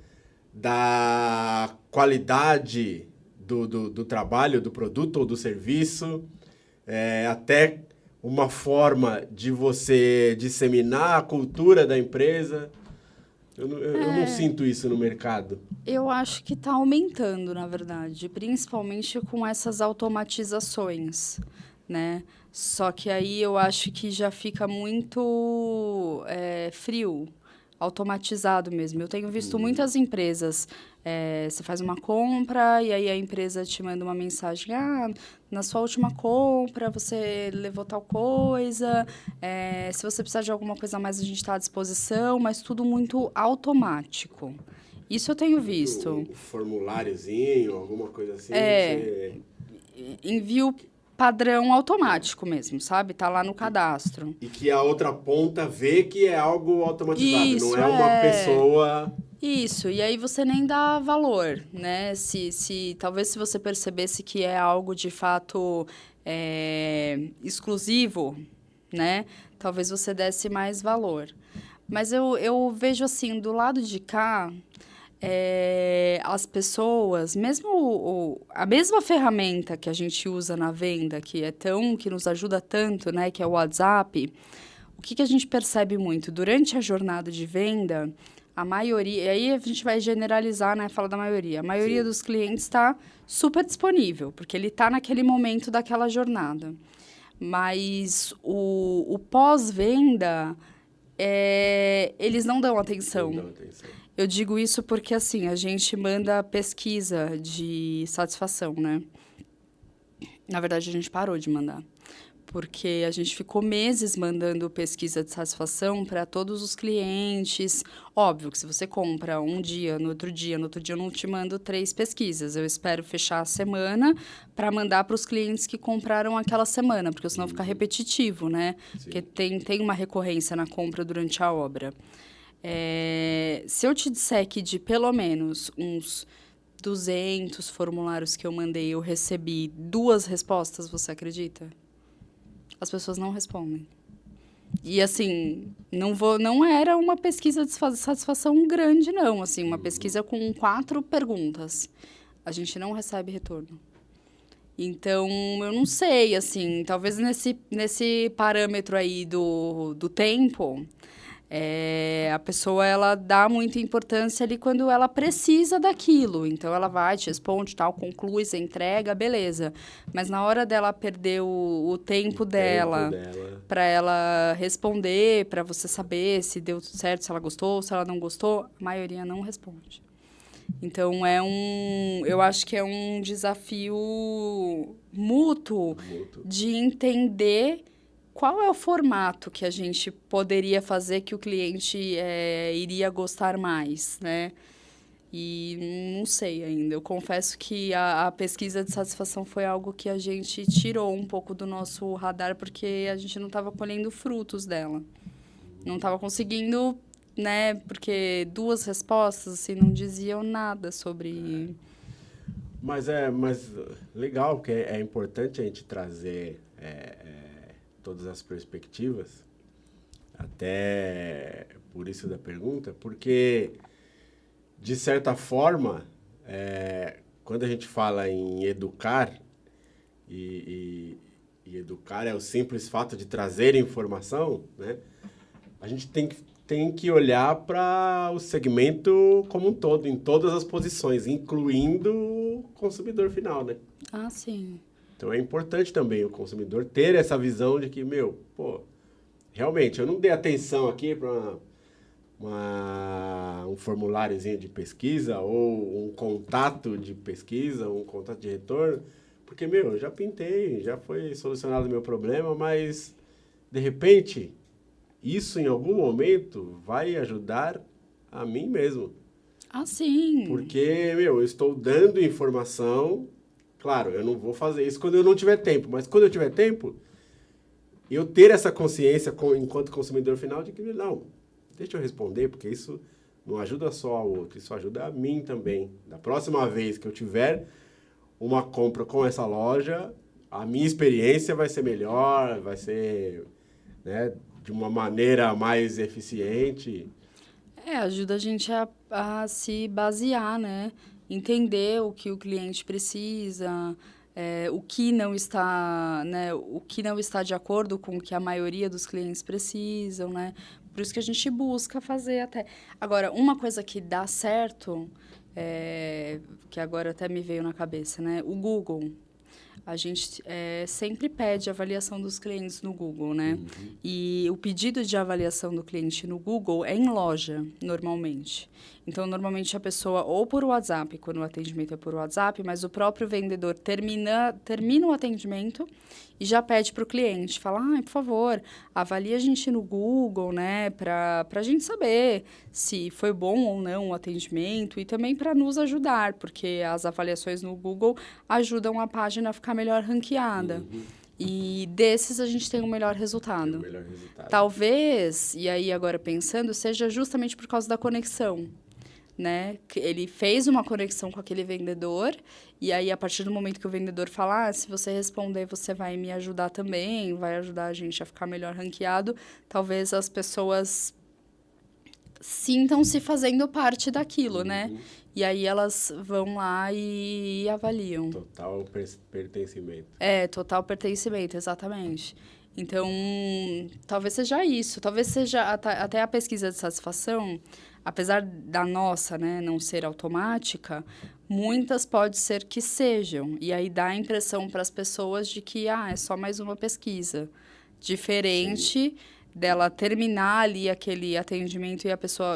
da qualidade do trabalho, do produto ou do serviço, até uma forma de você disseminar a cultura da empresa. Eu não sinto isso no mercado. Eu acho que está aumentando, na verdade, principalmente com essas automatizações, né? Só que aí eu acho que já fica muito frio, automatizado mesmo. Eu tenho visto muitas empresas, você faz uma compra e aí a empresa te manda uma mensagem, na sua última compra você levou tal coisa, se você precisar de alguma coisa a mais a gente está à disposição, mas tudo muito automático. Isso eu tenho visto. Um formuláriozinho, alguma coisa assim. Envio padrão automático mesmo, sabe? Tá lá no cadastro. E que a outra ponta vê que é algo automatizado, Isso, não é uma pessoa... Isso, e aí você nem dá valor, né? Talvez se você percebesse que é algo de fato exclusivo, né? Talvez você desse mais valor. Mas eu vejo assim, do lado de cá... as pessoas, mesmo a mesma ferramenta que a gente usa na venda, que nos ajuda tanto, né, que é o WhatsApp, o que a gente percebe muito? Durante a jornada de venda, a maioria, e aí a gente vai generalizar, né, falar da maioria, a maioria dos clientes está super disponível, porque ele está naquele momento daquela jornada. Mas o pós-venda, eles não dão atenção. Não dão atenção. Eu digo isso porque, assim, a gente manda pesquisa de satisfação, né? Na verdade, a gente parou de mandar. Porque a gente ficou meses mandando pesquisa de satisfação para todos os clientes. Óbvio que se você compra um dia, no outro dia eu não te mando 3 pesquisas. Eu espero fechar a semana para mandar para os clientes que compraram aquela semana, porque senão fica repetitivo, né? Sim. Porque tem uma recorrência na compra durante a obra. Se eu te disser que de pelo menos uns 200 formulários que eu mandei, eu recebi 2 respostas, você acredita? As pessoas não respondem. E, assim, não era uma pesquisa de satisfação grande, não. Assim, uma pesquisa com 4 perguntas. A gente não recebe retorno. Então, eu não sei, assim, talvez nesse parâmetro aí do tempo... a pessoa, ela dá muita importância ali quando ela precisa daquilo. Então, ela vai, te responde, tal, conclui, você entrega, beleza. Mas na hora dela perder o tempo dela para ela responder, para você saber se deu tudo certo, se ela gostou, se ela não gostou, a maioria não responde. Então, eu acho que é um desafio mútuo de entender... Qual é o formato que a gente poderia fazer que o cliente iria gostar mais, né? E não sei ainda. Eu confesso que a pesquisa de satisfação foi algo que a gente tirou um pouco do nosso radar, porque a gente não estava colhendo frutos dela. Não estava conseguindo, né? Porque 2 respostas, assim, não diziam nada sobre... Mas legal, porque é importante a gente trazer... todas as perspectivas, até por isso da pergunta, porque, de certa forma, quando a gente fala em educar, e educar é o simples fato de trazer informação, né? A gente tem que olhar para o segmento como um todo, em todas as posições, incluindo o consumidor final, né? Ah, sim. Então é importante também o consumidor ter essa visão de que, realmente, eu não dei atenção aqui para um formuláriozinho de pesquisa ou um contato de pesquisa, um contato de retorno, porque, eu já pintei, já foi solucionado o meu problema, mas, de repente, isso em algum momento vai ajudar a mim mesmo. Ah, sim. Porque, eu estou dando informação, claro, eu não vou fazer isso quando eu não tiver tempo, mas quando eu tiver tempo, eu ter essa consciência enquanto consumidor final de que, não, deixa eu responder, porque isso não ajuda só ao outro, isso ajuda a mim também. Da próxima vez que eu tiver uma compra com essa loja, a minha experiência vai ser melhor, vai ser, né, de uma maneira mais eficiente. Ajuda a gente a se basear, né? Entender o que o cliente precisa, o que não está, né? O que não está de acordo com o que a maioria dos clientes precisam, né? Por isso que a gente busca fazer até. Agora, uma coisa que dá certo, que agora até me veio na cabeça, né? O Google. A gente sempre pede avaliação dos clientes no Google, né? Uhum. E o pedido de avaliação do cliente no Google é em loja, normalmente. Então, normalmente a pessoa, ou por WhatsApp, quando o atendimento é por WhatsApp, mas o próprio vendedor termina o atendimento e já pede para o cliente, fala, por favor, avalie a gente no Google, né, para a gente saber se foi bom ou não o atendimento e também para nos ajudar, porque as avaliações no Google ajudam a página a ficar melhor ranqueada. Uhum. E desses a gente tem um melhor resultado. Talvez, e aí agora pensando, seja justamente por causa da conexão. Né? Ele fez uma conexão com aquele vendedor e aí, a partir do momento que o vendedor fala, se você responder, você vai me ajudar também, vai ajudar a gente a ficar melhor ranqueado, talvez as pessoas sintam-se fazendo parte daquilo, né? E aí elas vão lá e avaliam. Total pertencimento. Total pertencimento, exatamente. Então, talvez seja isso. Talvez seja até a pesquisa de satisfação, apesar da nossa, né, não ser automática, muitas pode ser que sejam. E aí dá a impressão para as pessoas de que é só mais uma pesquisa. Diferente dela terminar ali aquele atendimento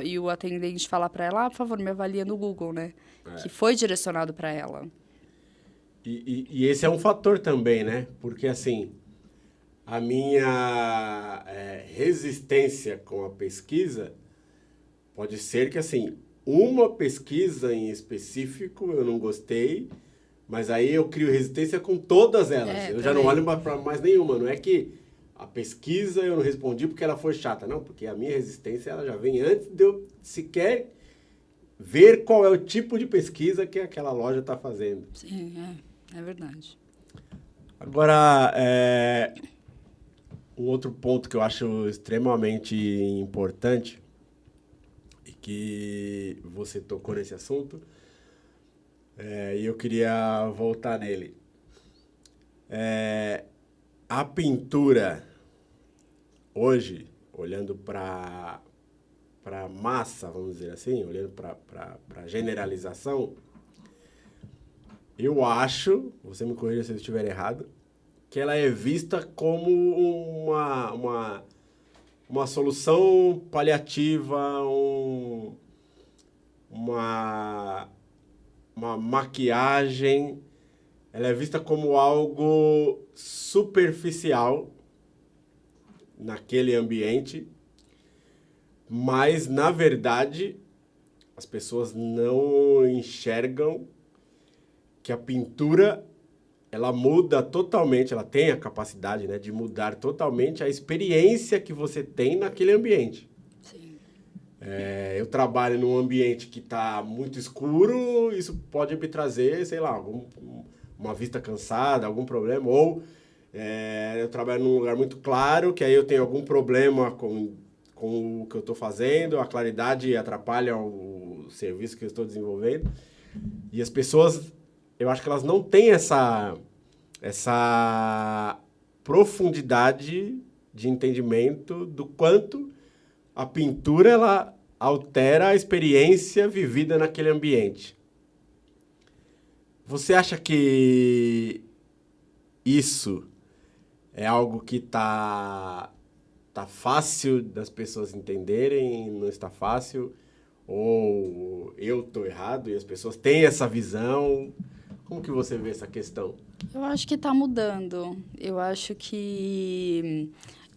e o atendente falar para ela, por favor, me avalia no Google, né? Que foi direcionado para ela. E esse é um fator também, né? Porque, assim, a minha resistência com a pesquisa pode ser que, assim, uma pesquisa em específico eu não gostei, mas aí eu crio resistência com todas elas. Eu já não olho para mais nenhuma. Não é que a pesquisa eu não respondi porque ela foi chata. Não, porque a minha resistência ela já vem antes de eu sequer ver qual é o tipo de pesquisa que aquela loja está fazendo. Sim, é verdade. Agora, um outro ponto que eu acho extremamente importante e que você tocou nesse assunto, e eu queria voltar nele. A pintura, hoje, olhando para a massa, vamos dizer assim, olhando para a generalização, eu acho, você me corrija se eu estiver errado, que ela é vista como uma solução paliativa, uma maquiagem. Ela é vista como algo superficial naquele ambiente, mas, na verdade, as pessoas não enxergam que a pintura, ela muda totalmente, ela tem a capacidade, né, de mudar totalmente a experiência que você tem naquele ambiente. Sim. Eu trabalho num ambiente que está muito escuro, isso pode me trazer, sei lá, uma vista cansada, algum problema, ou eu trabalho num lugar muito claro, que aí eu tenho algum problema com o que eu estou fazendo, a claridade atrapalha o serviço que eu estou desenvolvendo, e as pessoas eu acho que elas não têm essa profundidade de entendimento do quanto a pintura ela altera a experiência vivida naquele ambiente. Você acha que isso é algo que tá fácil das pessoas entenderem, não está fácil? Ou eu estou errado e as pessoas têm essa visão? Como que você vê essa questão? Eu acho que está mudando. Eu acho que...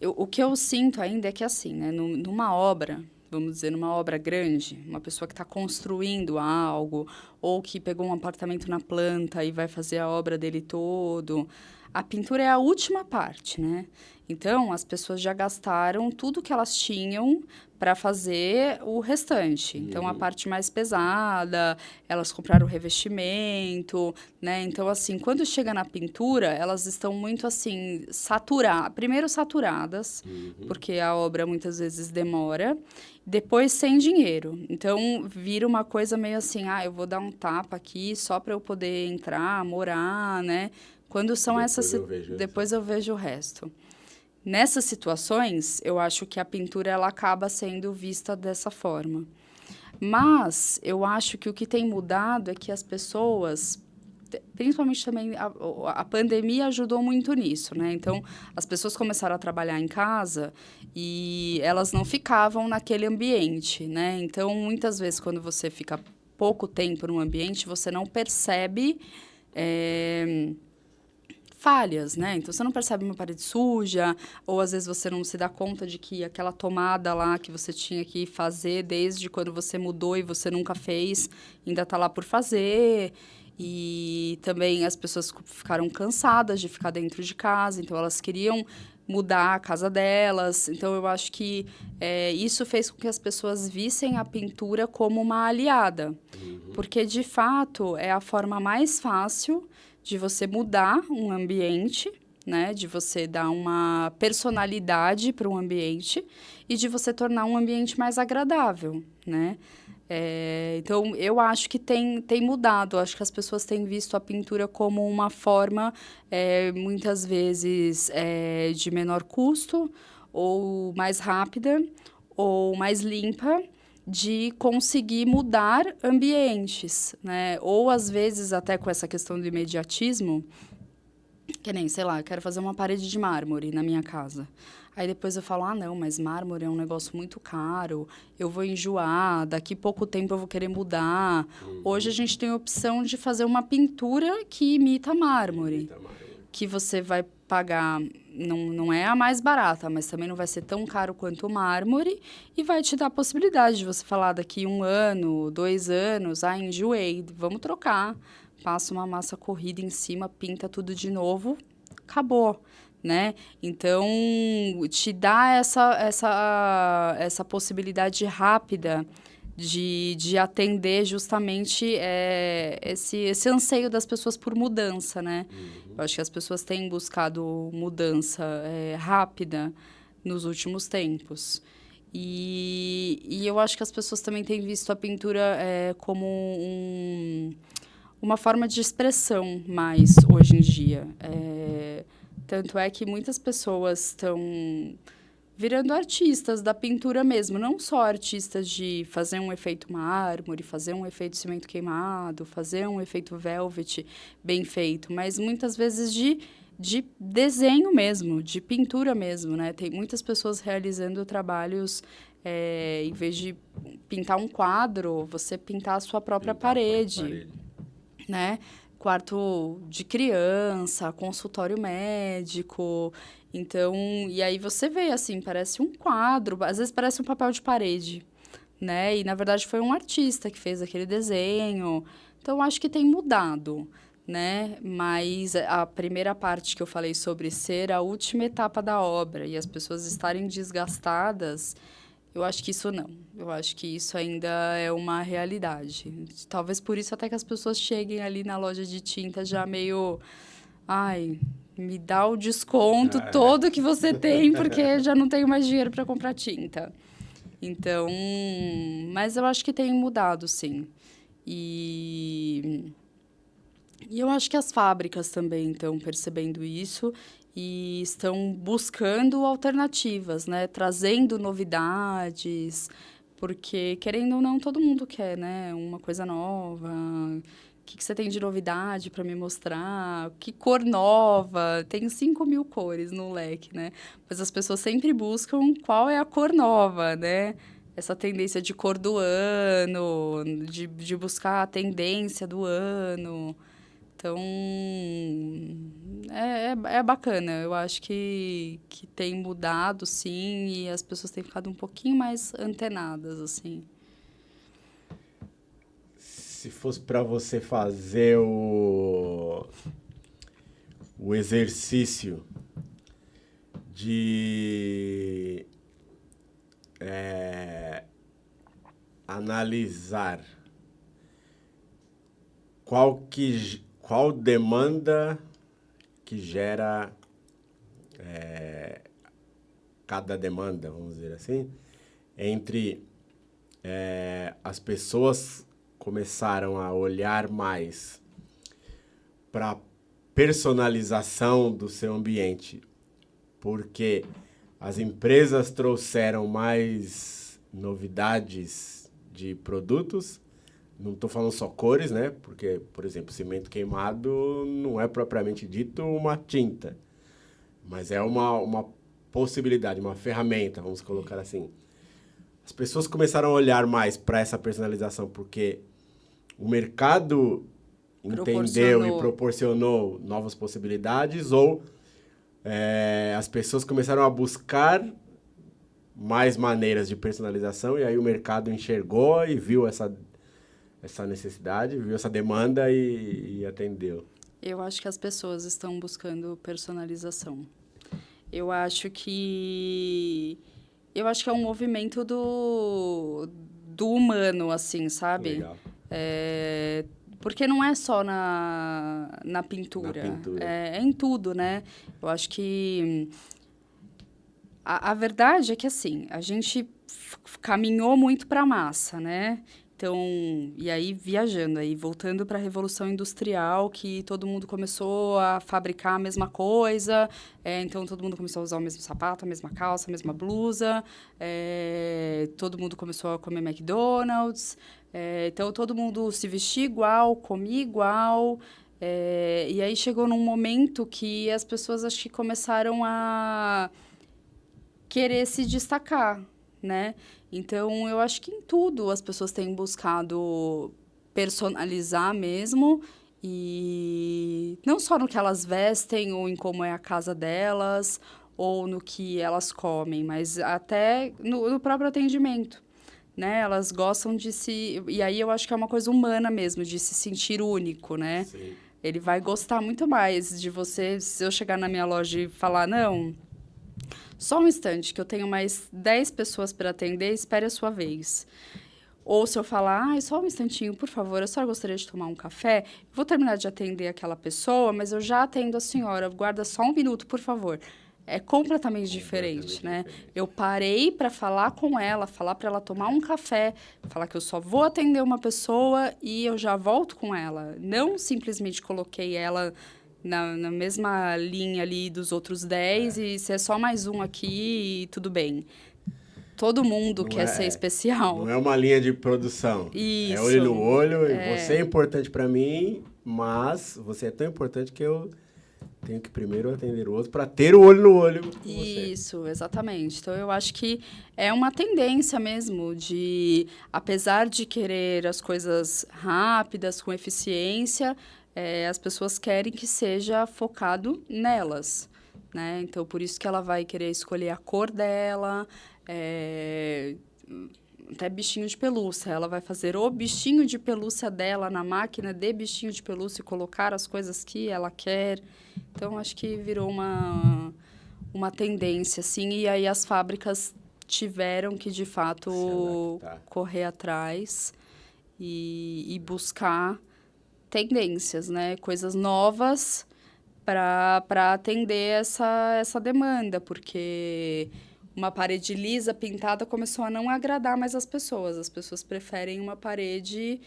o que eu sinto ainda é que, assim, né, numa obra, vamos dizer, numa obra grande, uma pessoa que está construindo algo, ou que pegou um apartamento na planta e vai fazer a obra dele todo, a pintura é a última parte, né? Então, as pessoas já gastaram tudo que elas tinham para fazer o restante. Então, a parte mais pesada, elas compraram o revestimento, né? Então, assim, quando chega na pintura, elas estão muito, assim, saturadas. Primeiro, saturadas, porque a obra muitas vezes demora. Depois, sem dinheiro. Então, vira uma coisa meio assim, eu vou dar um tapa aqui só para eu poder entrar, morar, né? Quando são depois eu vejo o resto. Nessas situações, eu acho que a pintura ela acaba sendo vista dessa forma. Mas eu acho que o que tem mudado é que as pessoas, principalmente também a pandemia ajudou muito nisso, né? Então, as pessoas começaram a trabalhar em casa e elas não ficavam naquele ambiente, né? Então, muitas vezes, quando você fica pouco tempo num ambiente, você não percebe... falhas, né? Então, você não percebe uma parede suja, ou às vezes você não se dá conta de que aquela tomada lá que você tinha que fazer desde quando você mudou e você nunca fez, ainda está lá por fazer. E também as pessoas ficaram cansadas de ficar dentro de casa, então elas queriam mudar a casa delas. Então, eu acho que isso fez com que as pessoas vissem a pintura como uma aliada. Porque, de fato, é a forma mais fácil de você mudar um ambiente, né? De você dar uma personalidade para um ambiente e de você tornar um ambiente mais agradável, né? Então, eu acho que tem mudado. Eu acho que as pessoas têm visto a pintura como uma forma, muitas vezes, de menor custo, ou mais rápida, ou mais limpa, de conseguir mudar ambientes, né? Ou, às vezes, até com essa questão do imediatismo, que nem, sei lá, eu quero fazer uma parede de mármore na minha casa. Aí depois eu falo, não, mas mármore é um negócio muito caro, eu vou enjoar, daqui pouco tempo eu vou querer mudar. Hoje a gente tem a opção de fazer uma pintura que imita mármore. Que você vai pagar, não é a mais barata, mas também não vai ser tão caro quanto o mármore, e vai te dar a possibilidade de você falar daqui 1 ano, 2 anos, enjoei, vamos trocar. Passa uma massa corrida em cima, pinta tudo de novo, acabou, né? Então, te dá essa possibilidade rápida de atender justamente esse anseio das pessoas por mudança, né? Eu acho que as pessoas têm buscado mudança rápida nos últimos tempos. E eu acho que as pessoas também têm visto a pintura como uma forma de expressão mais hoje em dia. Tanto é que muitas pessoas estão virando artistas da pintura mesmo, não só artistas de fazer um efeito mármore, fazer um efeito cimento queimado, fazer um efeito velvet bem feito, mas muitas vezes de desenho mesmo, de pintura mesmo, né? Tem muitas pessoas realizando trabalhos, em vez de pintar um quadro, você pintar a sua própria parede, né? Quarto de criança, consultório médico. Então, e aí você vê, assim, parece um quadro, às vezes parece um papel de parede, né? E, na verdade, foi um artista que fez aquele desenho. Então, acho que tem mudado, né? Mas a primeira parte que eu falei sobre ser a última etapa da obra e as pessoas estarem desgastadas, eu acho que isso não. Eu acho que isso ainda é uma realidade. Talvez por isso até que as pessoas cheguem ali na loja de tinta já meio... me dá o desconto todo que você tem, porque já não tenho mais dinheiro para comprar tinta. Então, mas eu acho que tem mudado, sim. E E eu acho que as fábricas também estão percebendo isso e estão buscando alternativas, né? Trazendo novidades, porque, querendo ou não, todo mundo quer, né? Uma coisa nova. O que você tem de novidade para me mostrar? Que cor nova? Tem 5.000 cores no leque, né? Mas as pessoas sempre buscam qual é a cor nova, né? Essa tendência de cor do ano, de buscar a tendência do ano. Então, é bacana. Eu acho que tem mudado, sim, e as pessoas têm ficado um pouquinho mais antenadas, assim. Se fosse para você fazer o exercício de analisar qual demanda que gera cada demanda, vamos dizer assim, entre as pessoas começaram a olhar mais para personalização do seu ambiente, porque as empresas trouxeram mais novidades de produtos. Não estou falando só cores, né? Porque, por exemplo, cimento queimado não é propriamente dito uma tinta, mas é uma possibilidade, uma ferramenta, vamos colocar assim. As pessoas começaram a olhar mais para essa personalização porque o mercado entendeu e proporcionou novas possibilidades, ou as pessoas começaram a buscar mais maneiras de personalização e aí o mercado enxergou e viu essa necessidade, viu essa demanda e atendeu. Eu acho que as pessoas estão buscando personalização. Eu acho que é um movimento do humano, assim, sabe? Legal. Porque não é só na pintura. Na pintura. É em tudo, né? Eu acho que a verdade é que, assim, a gente caminhou muito para a massa, né? Então, e aí viajando, aí voltando para a Revolução Industrial, que todo mundo começou a fabricar a mesma coisa, então todo mundo começou a usar o mesmo sapato, a mesma calça, a mesma blusa, todo mundo começou a comer McDonald's, então todo mundo se vestia igual, comia igual, e aí chegou num momento que as pessoas acho que começaram a querer se destacar, né? Então, eu acho que em tudo as pessoas têm buscado personalizar mesmo, e não só no que elas vestem ou em como é a casa delas ou no que elas comem, mas até no próprio atendimento, né? Elas gostam de se... E aí eu acho que é uma coisa humana mesmo, de se sentir único, né? Sim. Ele vai gostar muito mais de você, se eu chegar na minha loja e falar, não... Só um instante, que eu tenho mais 10 pessoas para atender, espere a sua vez. Ou se eu falar, só um instantinho, por favor, eu só gostaria de tomar um café, vou terminar de atender aquela pessoa, mas eu já atendo a senhora, guarda só um minuto, por favor. É completamente diferente, né? Eu parei para falar com ela, falar para ela tomar um café, falar que eu só vou atender uma pessoa e eu já volto com ela. Não simplesmente coloquei ela... Na mesma linha ali dos outros 10, e se é só mais um aqui, tudo bem. Todo mundo quer ser especial. Não é uma linha de produção. Isso. É olho no olho, e você é importante para mim, mas você é tão importante que eu tenho que primeiro atender o outro para ter o olho no olho com você. Isso, exatamente. Então, eu acho que é uma tendência mesmo de, apesar de querer as coisas rápidas, com eficiência... as pessoas querem que seja focado nelas, né? Então, por isso que ela vai querer escolher a cor dela, até bichinho de pelúcia. Ela vai fazer o bichinho de pelúcia dela na máquina de bichinho de pelúcia e colocar as coisas que ela quer. Então, acho que virou uma tendência, assim. E aí, as fábricas tiveram que, de fato, correr atrás e buscar... tendências, né? Coisas novas para atender essa demanda, porque uma parede lisa, pintada, começou a não agradar mais as pessoas. As pessoas preferem uma parede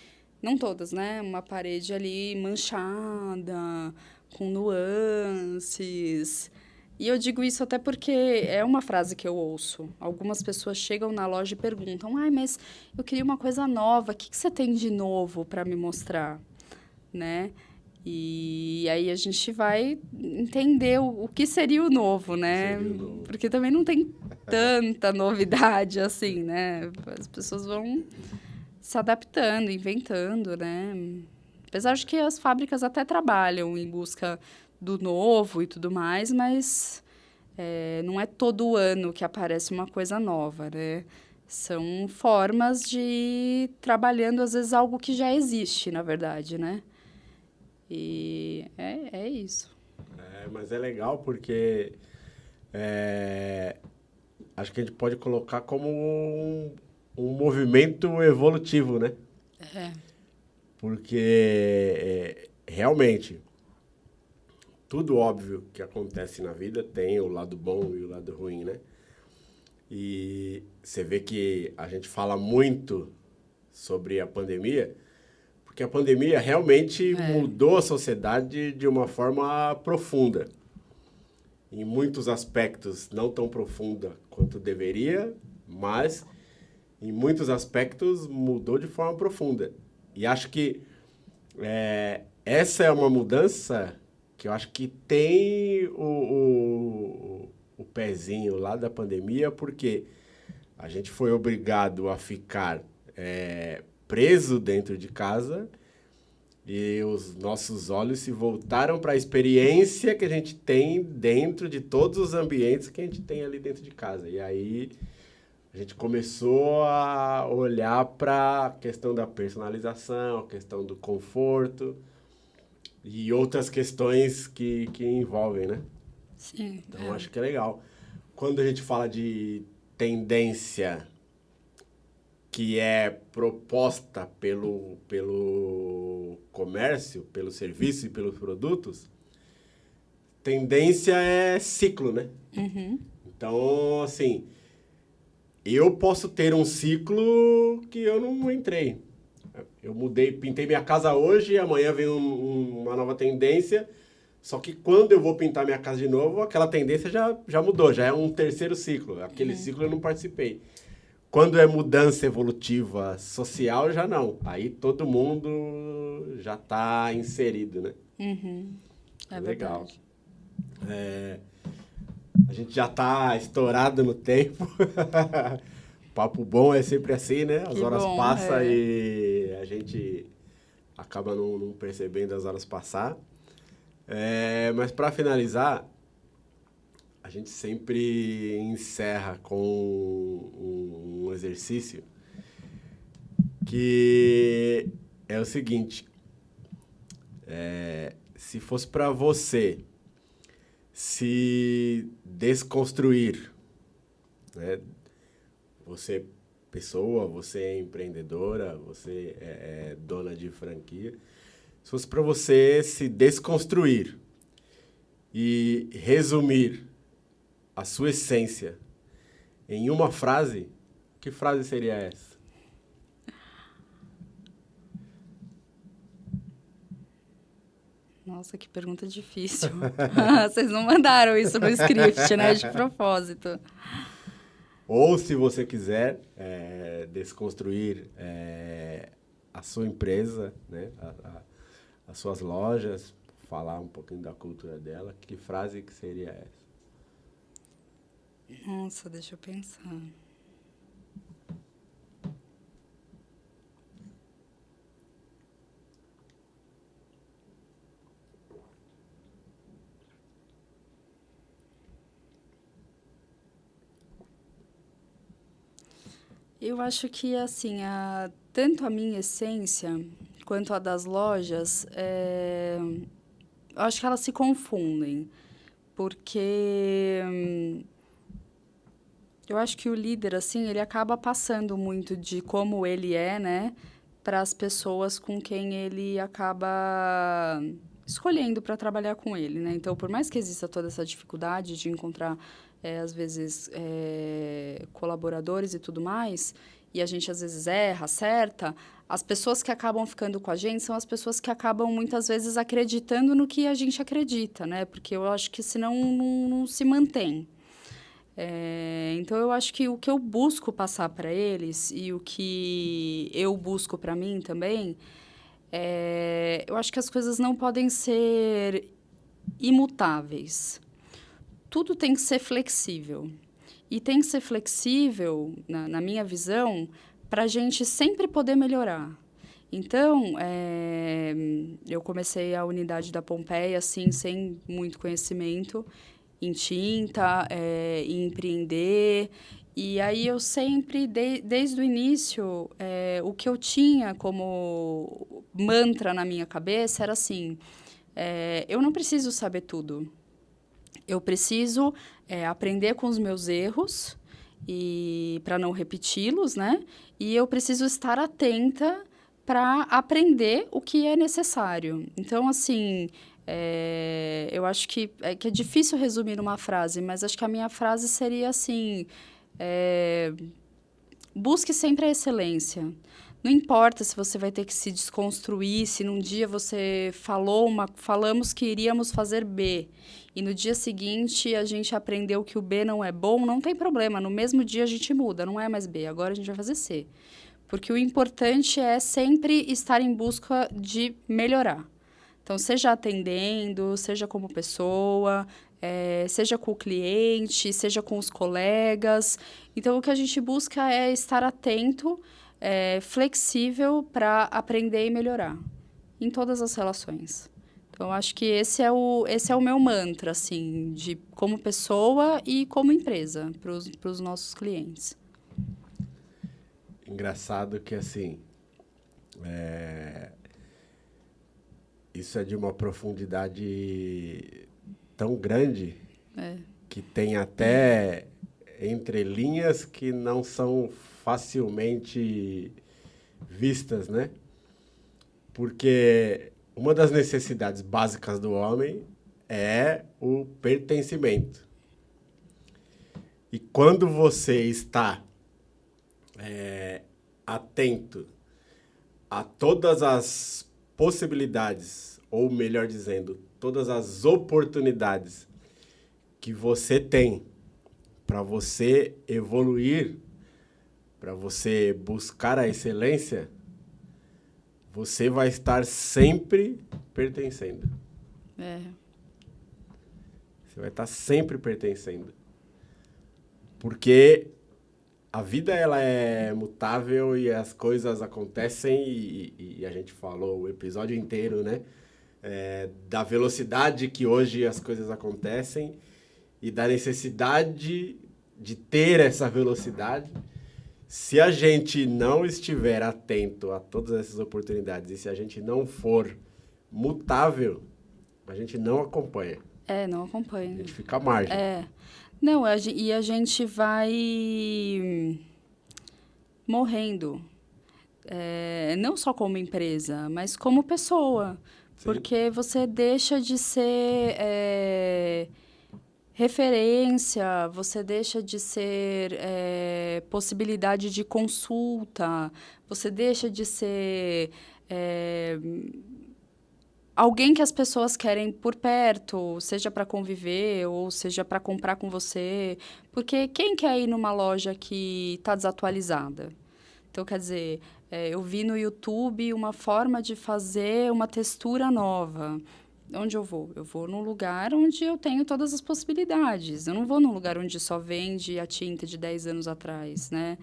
não todas, né? Uma parede ali manchada, com nuances. E eu digo isso até porque é uma frase que eu ouço. Algumas pessoas chegam na loja e perguntam: ai, mas eu queria uma coisa nova, o que você tem de novo para me mostrar? Né? E aí a gente vai entender o que seria o novo, né? Seria o novo. Porque também não tem tanta novidade assim, né? As pessoas vão se adaptando, inventando, né? Apesar de que as fábricas até trabalham em busca do novo e tudo mais, mas não é todo ano que aparece uma coisa nova, né? São formas de ir trabalhando, às vezes, algo que já existe, na verdade, né? E é isso. Mas é legal porque acho que a gente pode colocar como um movimento evolutivo, né? Porque realmente tudo óbvio que acontece na vida tem o lado bom e o lado ruim, né? E você vê que a gente fala muito sobre a pandemia, porque a pandemia realmente mudou a sociedade de uma forma profunda. Em muitos aspectos, não tão profunda quanto deveria, mas em muitos aspectos mudou de forma profunda. E acho que essa é uma mudança que eu acho que tem o pezinho lá da pandemia, porque a gente foi obrigado a ficar preso dentro de casa e os nossos olhos se voltaram para a experiência que a gente tem dentro de todos os ambientes que a gente tem ali dentro de casa. E aí a gente começou a olhar para a questão da personalização, a questão do conforto e outras questões que envolvem, né? Sim. Então, acho que é legal. Quando a gente fala de tendência que é proposta pelo comércio, pelo serviço e pelos produtos, tendência é ciclo, né? Uhum. Então, assim, eu posso ter um ciclo que eu não entrei. Eu mudei, pintei minha casa hoje e amanhã vem uma nova tendência. Só que quando eu vou pintar minha casa de novo, aquela tendência já mudou, já é um terceiro ciclo. Aquele ciclo eu não participei. Quando é mudança evolutiva social, já não. Aí todo mundo já está inserido, né? Uhum. É legal. verdade. A gente já está estourado no tempo. Papo bom é sempre assim, né? As horas passam e a gente acaba não percebendo as horas passar. Mas para finalizar, a gente sempre encerra com um exercício que é o seguinte: se fosse para você se desconstruir, né? Você pessoa, você é empreendedora, você é dona de franquia. Se fosse para você se desconstruir e resumir a sua essência em uma frase, que frase seria essa? Nossa, que pergunta difícil. Vocês não mandaram isso no script, né? De propósito. Ou, se você quiser desconstruir a sua empresa, né? As suas lojas, falar um pouquinho da cultura dela, que frase que seria essa? Nossa, deixa eu pensar. Eu acho que, assim, tanto a minha essência quanto a das lojas, eu acho que elas se confundem. Porque eu acho que o líder, assim, ele acaba passando muito de como ele é, né, para as pessoas com quem ele acaba escolhendo para trabalhar com ele, né? Então, por mais que exista toda essa dificuldade de encontrar, às vezes, colaboradores e tudo mais, e a gente às vezes erra, acerta, as pessoas que acabam ficando com a gente são as pessoas que acabam muitas vezes acreditando no que a gente acredita, né? Porque eu acho que senão não se mantém. Então, eu acho que o que eu busco passar para eles e o que eu busco para mim também, eu acho que as coisas não podem ser imutáveis. Tudo tem que ser flexível. E tem que ser flexível, na minha visão, para a gente sempre poder melhorar. Então, eu comecei a unidade da Pompeia, assim, sem muito conhecimento, em tinta, em empreender. E aí eu sempre, desde o início, o que eu tinha como mantra na minha cabeça era assim, eu não preciso saber tudo. Eu preciso aprender com os meus erros e para não repeti-los, né? E eu preciso estar atenta para aprender o que é necessário. Então, assim, eu acho que é difícil resumir numa frase, mas acho que a minha frase seria assim: busque sempre a excelência. Não importa se você vai ter que se desconstruir, se num dia você falamos que iríamos fazer B, e no dia seguinte a gente aprendeu que o B não é bom, não tem problema. No mesmo dia a gente muda, não é mais B, agora a gente vai fazer C. Porque o importante é sempre estar em busca de melhorar. Então, seja atendendo, seja como pessoa, seja com o cliente, seja com os colegas. Então, o que a gente busca é estar atento, flexível para aprender e melhorar em todas as relações. Então, acho que esse é o meu mantra, assim, de como pessoa e como empresa para os nossos clientes. Engraçado que, assim, isso é de uma profundidade tão grande que tem até entrelinhas que não são facilmente vistas, né? Porque uma das necessidades básicas do homem é o pertencimento. E quando você está atento a todas as possibilidades, ou melhor dizendo, todas as oportunidades que você tem para você evoluir, para você buscar a excelência, você vai estar sempre pertencendo. Você vai estar sempre pertencendo. Porque a vida ela é mutável e as coisas acontecem e a gente falou o episódio inteiro, né? Da velocidade que hoje as coisas acontecem e da necessidade de ter essa velocidade. Se a gente não estiver atento a todas essas oportunidades e se a gente não for mutável, a gente não acompanha. Não acompanha. A gente fica à margem. Não, e a gente vai morrendo. Não só como empresa, mas como pessoa. Sim. Porque você deixa de ser referência, você deixa de ser possibilidade de consulta, você deixa de ser alguém que as pessoas querem por perto, seja para conviver ou seja para comprar com você. Porque quem quer ir numa loja que está desatualizada? Então, quer dizer, eu vi no YouTube uma forma de fazer uma textura nova. Onde eu vou? Eu vou num lugar onde eu tenho todas as possibilidades. Eu não vou num lugar onde só vende a tinta de 10 anos atrás, né?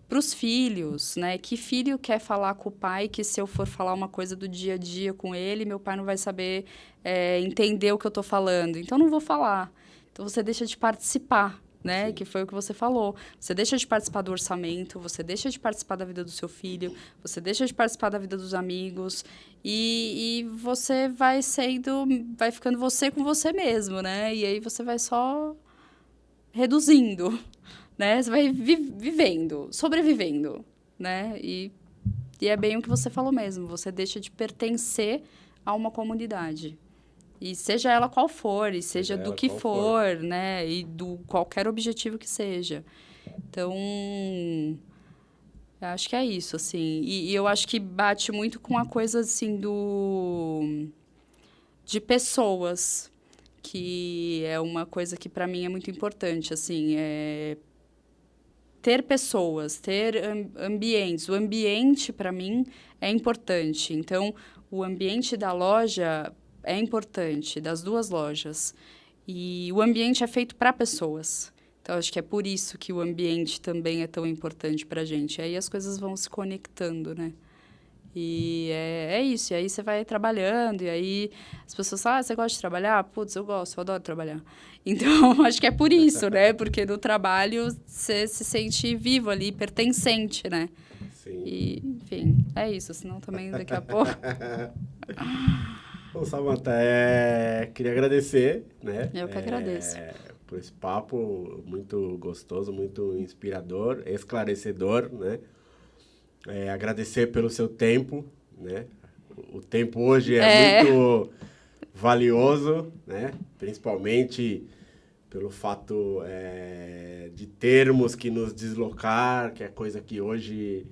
Para os filhos, né? Que filho quer falar com o pai que se eu for falar uma coisa do dia a dia com ele, meu pai não vai saber entender o que eu estou falando. Então, não vou falar. Então, você deixa de participar, né? Sim. Que foi o que você falou. Você deixa de participar do orçamento, você deixa de participar da vida do seu filho, você deixa de participar da vida dos amigos e você vai ficando você com você mesmo, né? E aí você vai só reduzindo, né? Você vai vivendo, sobrevivendo, né? E é bem o que você falou mesmo. Você deixa de pertencer a uma comunidade. E seja ela qual for, e seja do que for, né? E do qualquer objetivo que seja. Então, Eu acho que é isso, assim. E eu acho que bate muito com a coisa, assim, de pessoas, que é uma coisa que, para mim, é muito importante, assim, ter pessoas, ter ambientes. O ambiente, para mim, é importante. Então, o ambiente da loja é importante, das duas lojas. E o ambiente é feito para pessoas. Então, acho que é por isso que o ambiente também é tão importante para a gente. Aí as coisas vão se conectando, né? E é isso. E aí você vai trabalhando, e aí as pessoas falam, você gosta de trabalhar? Putz, eu gosto, eu adoro trabalhar. Então, acho que é por isso, né? Porque no trabalho você se sente vivo ali, pertencente, né? Sim. E, enfim, é isso. Senão também daqui a pouco... Bom, Samantha, queria agradecer, né? Eu que agradeço. Por esse papo muito gostoso, muito inspirador, esclarecedor, né? Agradecer pelo seu tempo, né? O tempo hoje é muito valioso, né? Principalmente pelo fato de termos que nos deslocar, que é coisa que hoje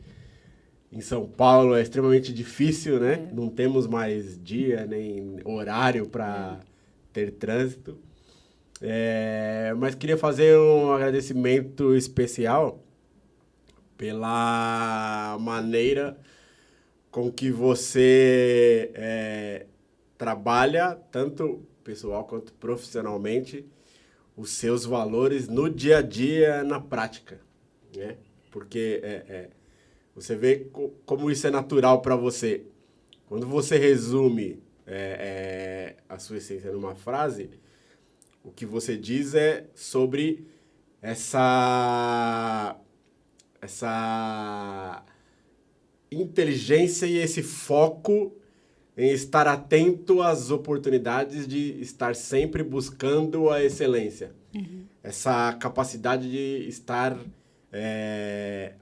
em São Paulo é extremamente difícil, né? Não temos mais dia nem horário para ter trânsito. Mas queria fazer um agradecimento especial pela maneira com que você trabalha, tanto pessoal quanto profissionalmente, os seus valores no dia a dia, na prática, né? Porque você vê como isso é natural para você. Quando você resume a sua essência numa frase, o que você diz é sobre essa inteligência e esse foco em estar atento às oportunidades de estar sempre buscando a excelência. Uhum. Essa capacidade de estar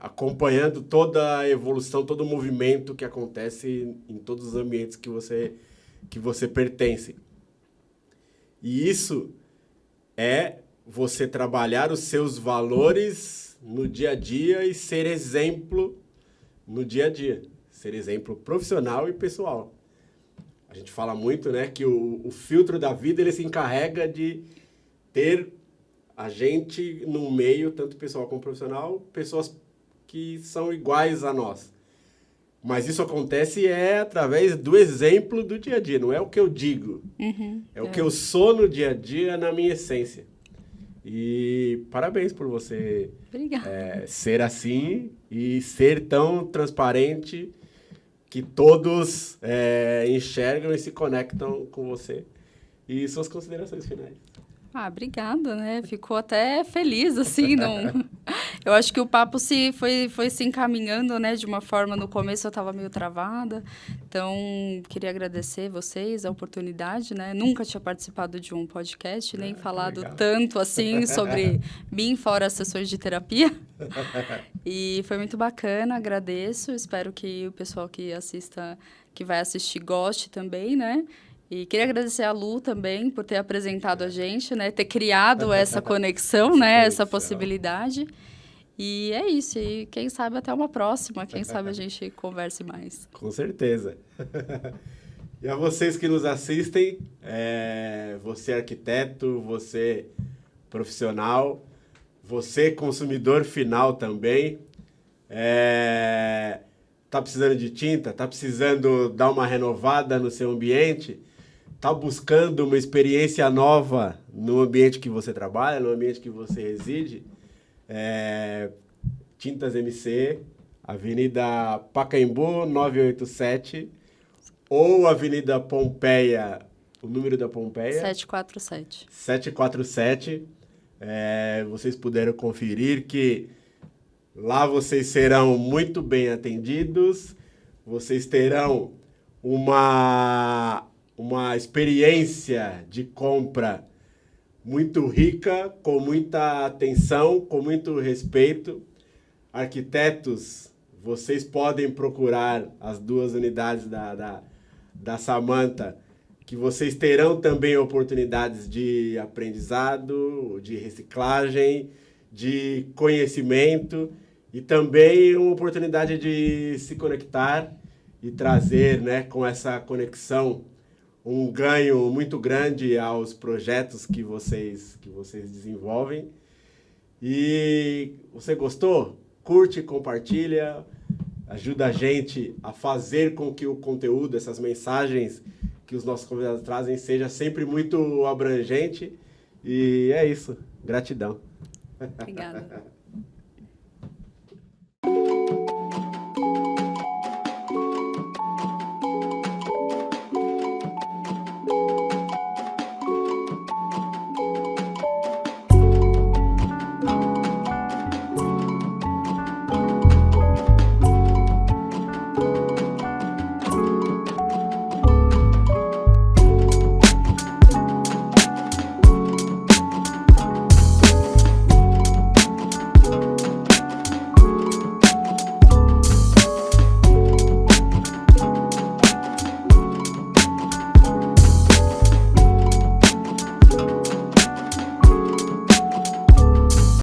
acompanhando toda a evolução, todo o movimento que acontece em todos os ambientes que você pertence. E isso é você trabalhar os seus valores no dia a dia e ser exemplo no dia a dia. Ser exemplo profissional e pessoal. A gente fala muito, né, que o filtro da vida ele se encarrega de ter a gente no meio, tanto pessoal como profissional, pessoas que são iguais a nós. Mas isso acontece através do exemplo do dia a dia, não é o que eu digo. Uhum, é o que eu sou no dia a dia, na minha essência. E parabéns por você ser assim e ser tão transparente que todos enxergam e se conectam com você. E suas considerações finais. Obrigada, né? Ficou até feliz, assim, Eu acho que o papo foi se encaminhando, né? De uma forma, no começo eu estava meio travada, então queria agradecer vocês a oportunidade, né? Nunca tinha participado de um podcast, nem falado tanto, assim, sobre mim, fora as sessões de terapia. E foi muito bacana, agradeço, espero que o pessoal que vai assistir goste também, né? E queria agradecer a Lu também por ter apresentado a gente, né? Ter criado essa conexão, né? Essa possibilidade. E é isso. E quem sabe até uma próxima. Quem sabe a gente converse mais. Com certeza. E a vocês que nos assistem, você arquiteto, você profissional, você consumidor final também, tá precisando de tinta? Tá precisando dar uma renovada no seu ambiente? Está buscando uma experiência nova no ambiente que você trabalha, no ambiente que você reside? Tintas MC, Avenida Pacaembu, 987, ou Avenida Pompeia, o número da Pompeia? 747. 747. Vocês puderam conferir que lá vocês serão muito bem atendidos, vocês terão uma experiência de compra muito rica, com muita atenção, com muito respeito. Arquitetos, vocês podem procurar as 2 unidades da Samantha, que vocês terão também oportunidades de aprendizado, de reciclagem, de conhecimento e também uma oportunidade de se conectar e trazer, né, com essa conexão, um ganho muito grande aos projetos que vocês desenvolvem. E você gostou? Curte, compartilha, ajuda a gente a fazer com que o conteúdo, essas mensagens que os nossos convidados trazem, seja sempre muito abrangente. E é isso. Gratidão. Obrigada.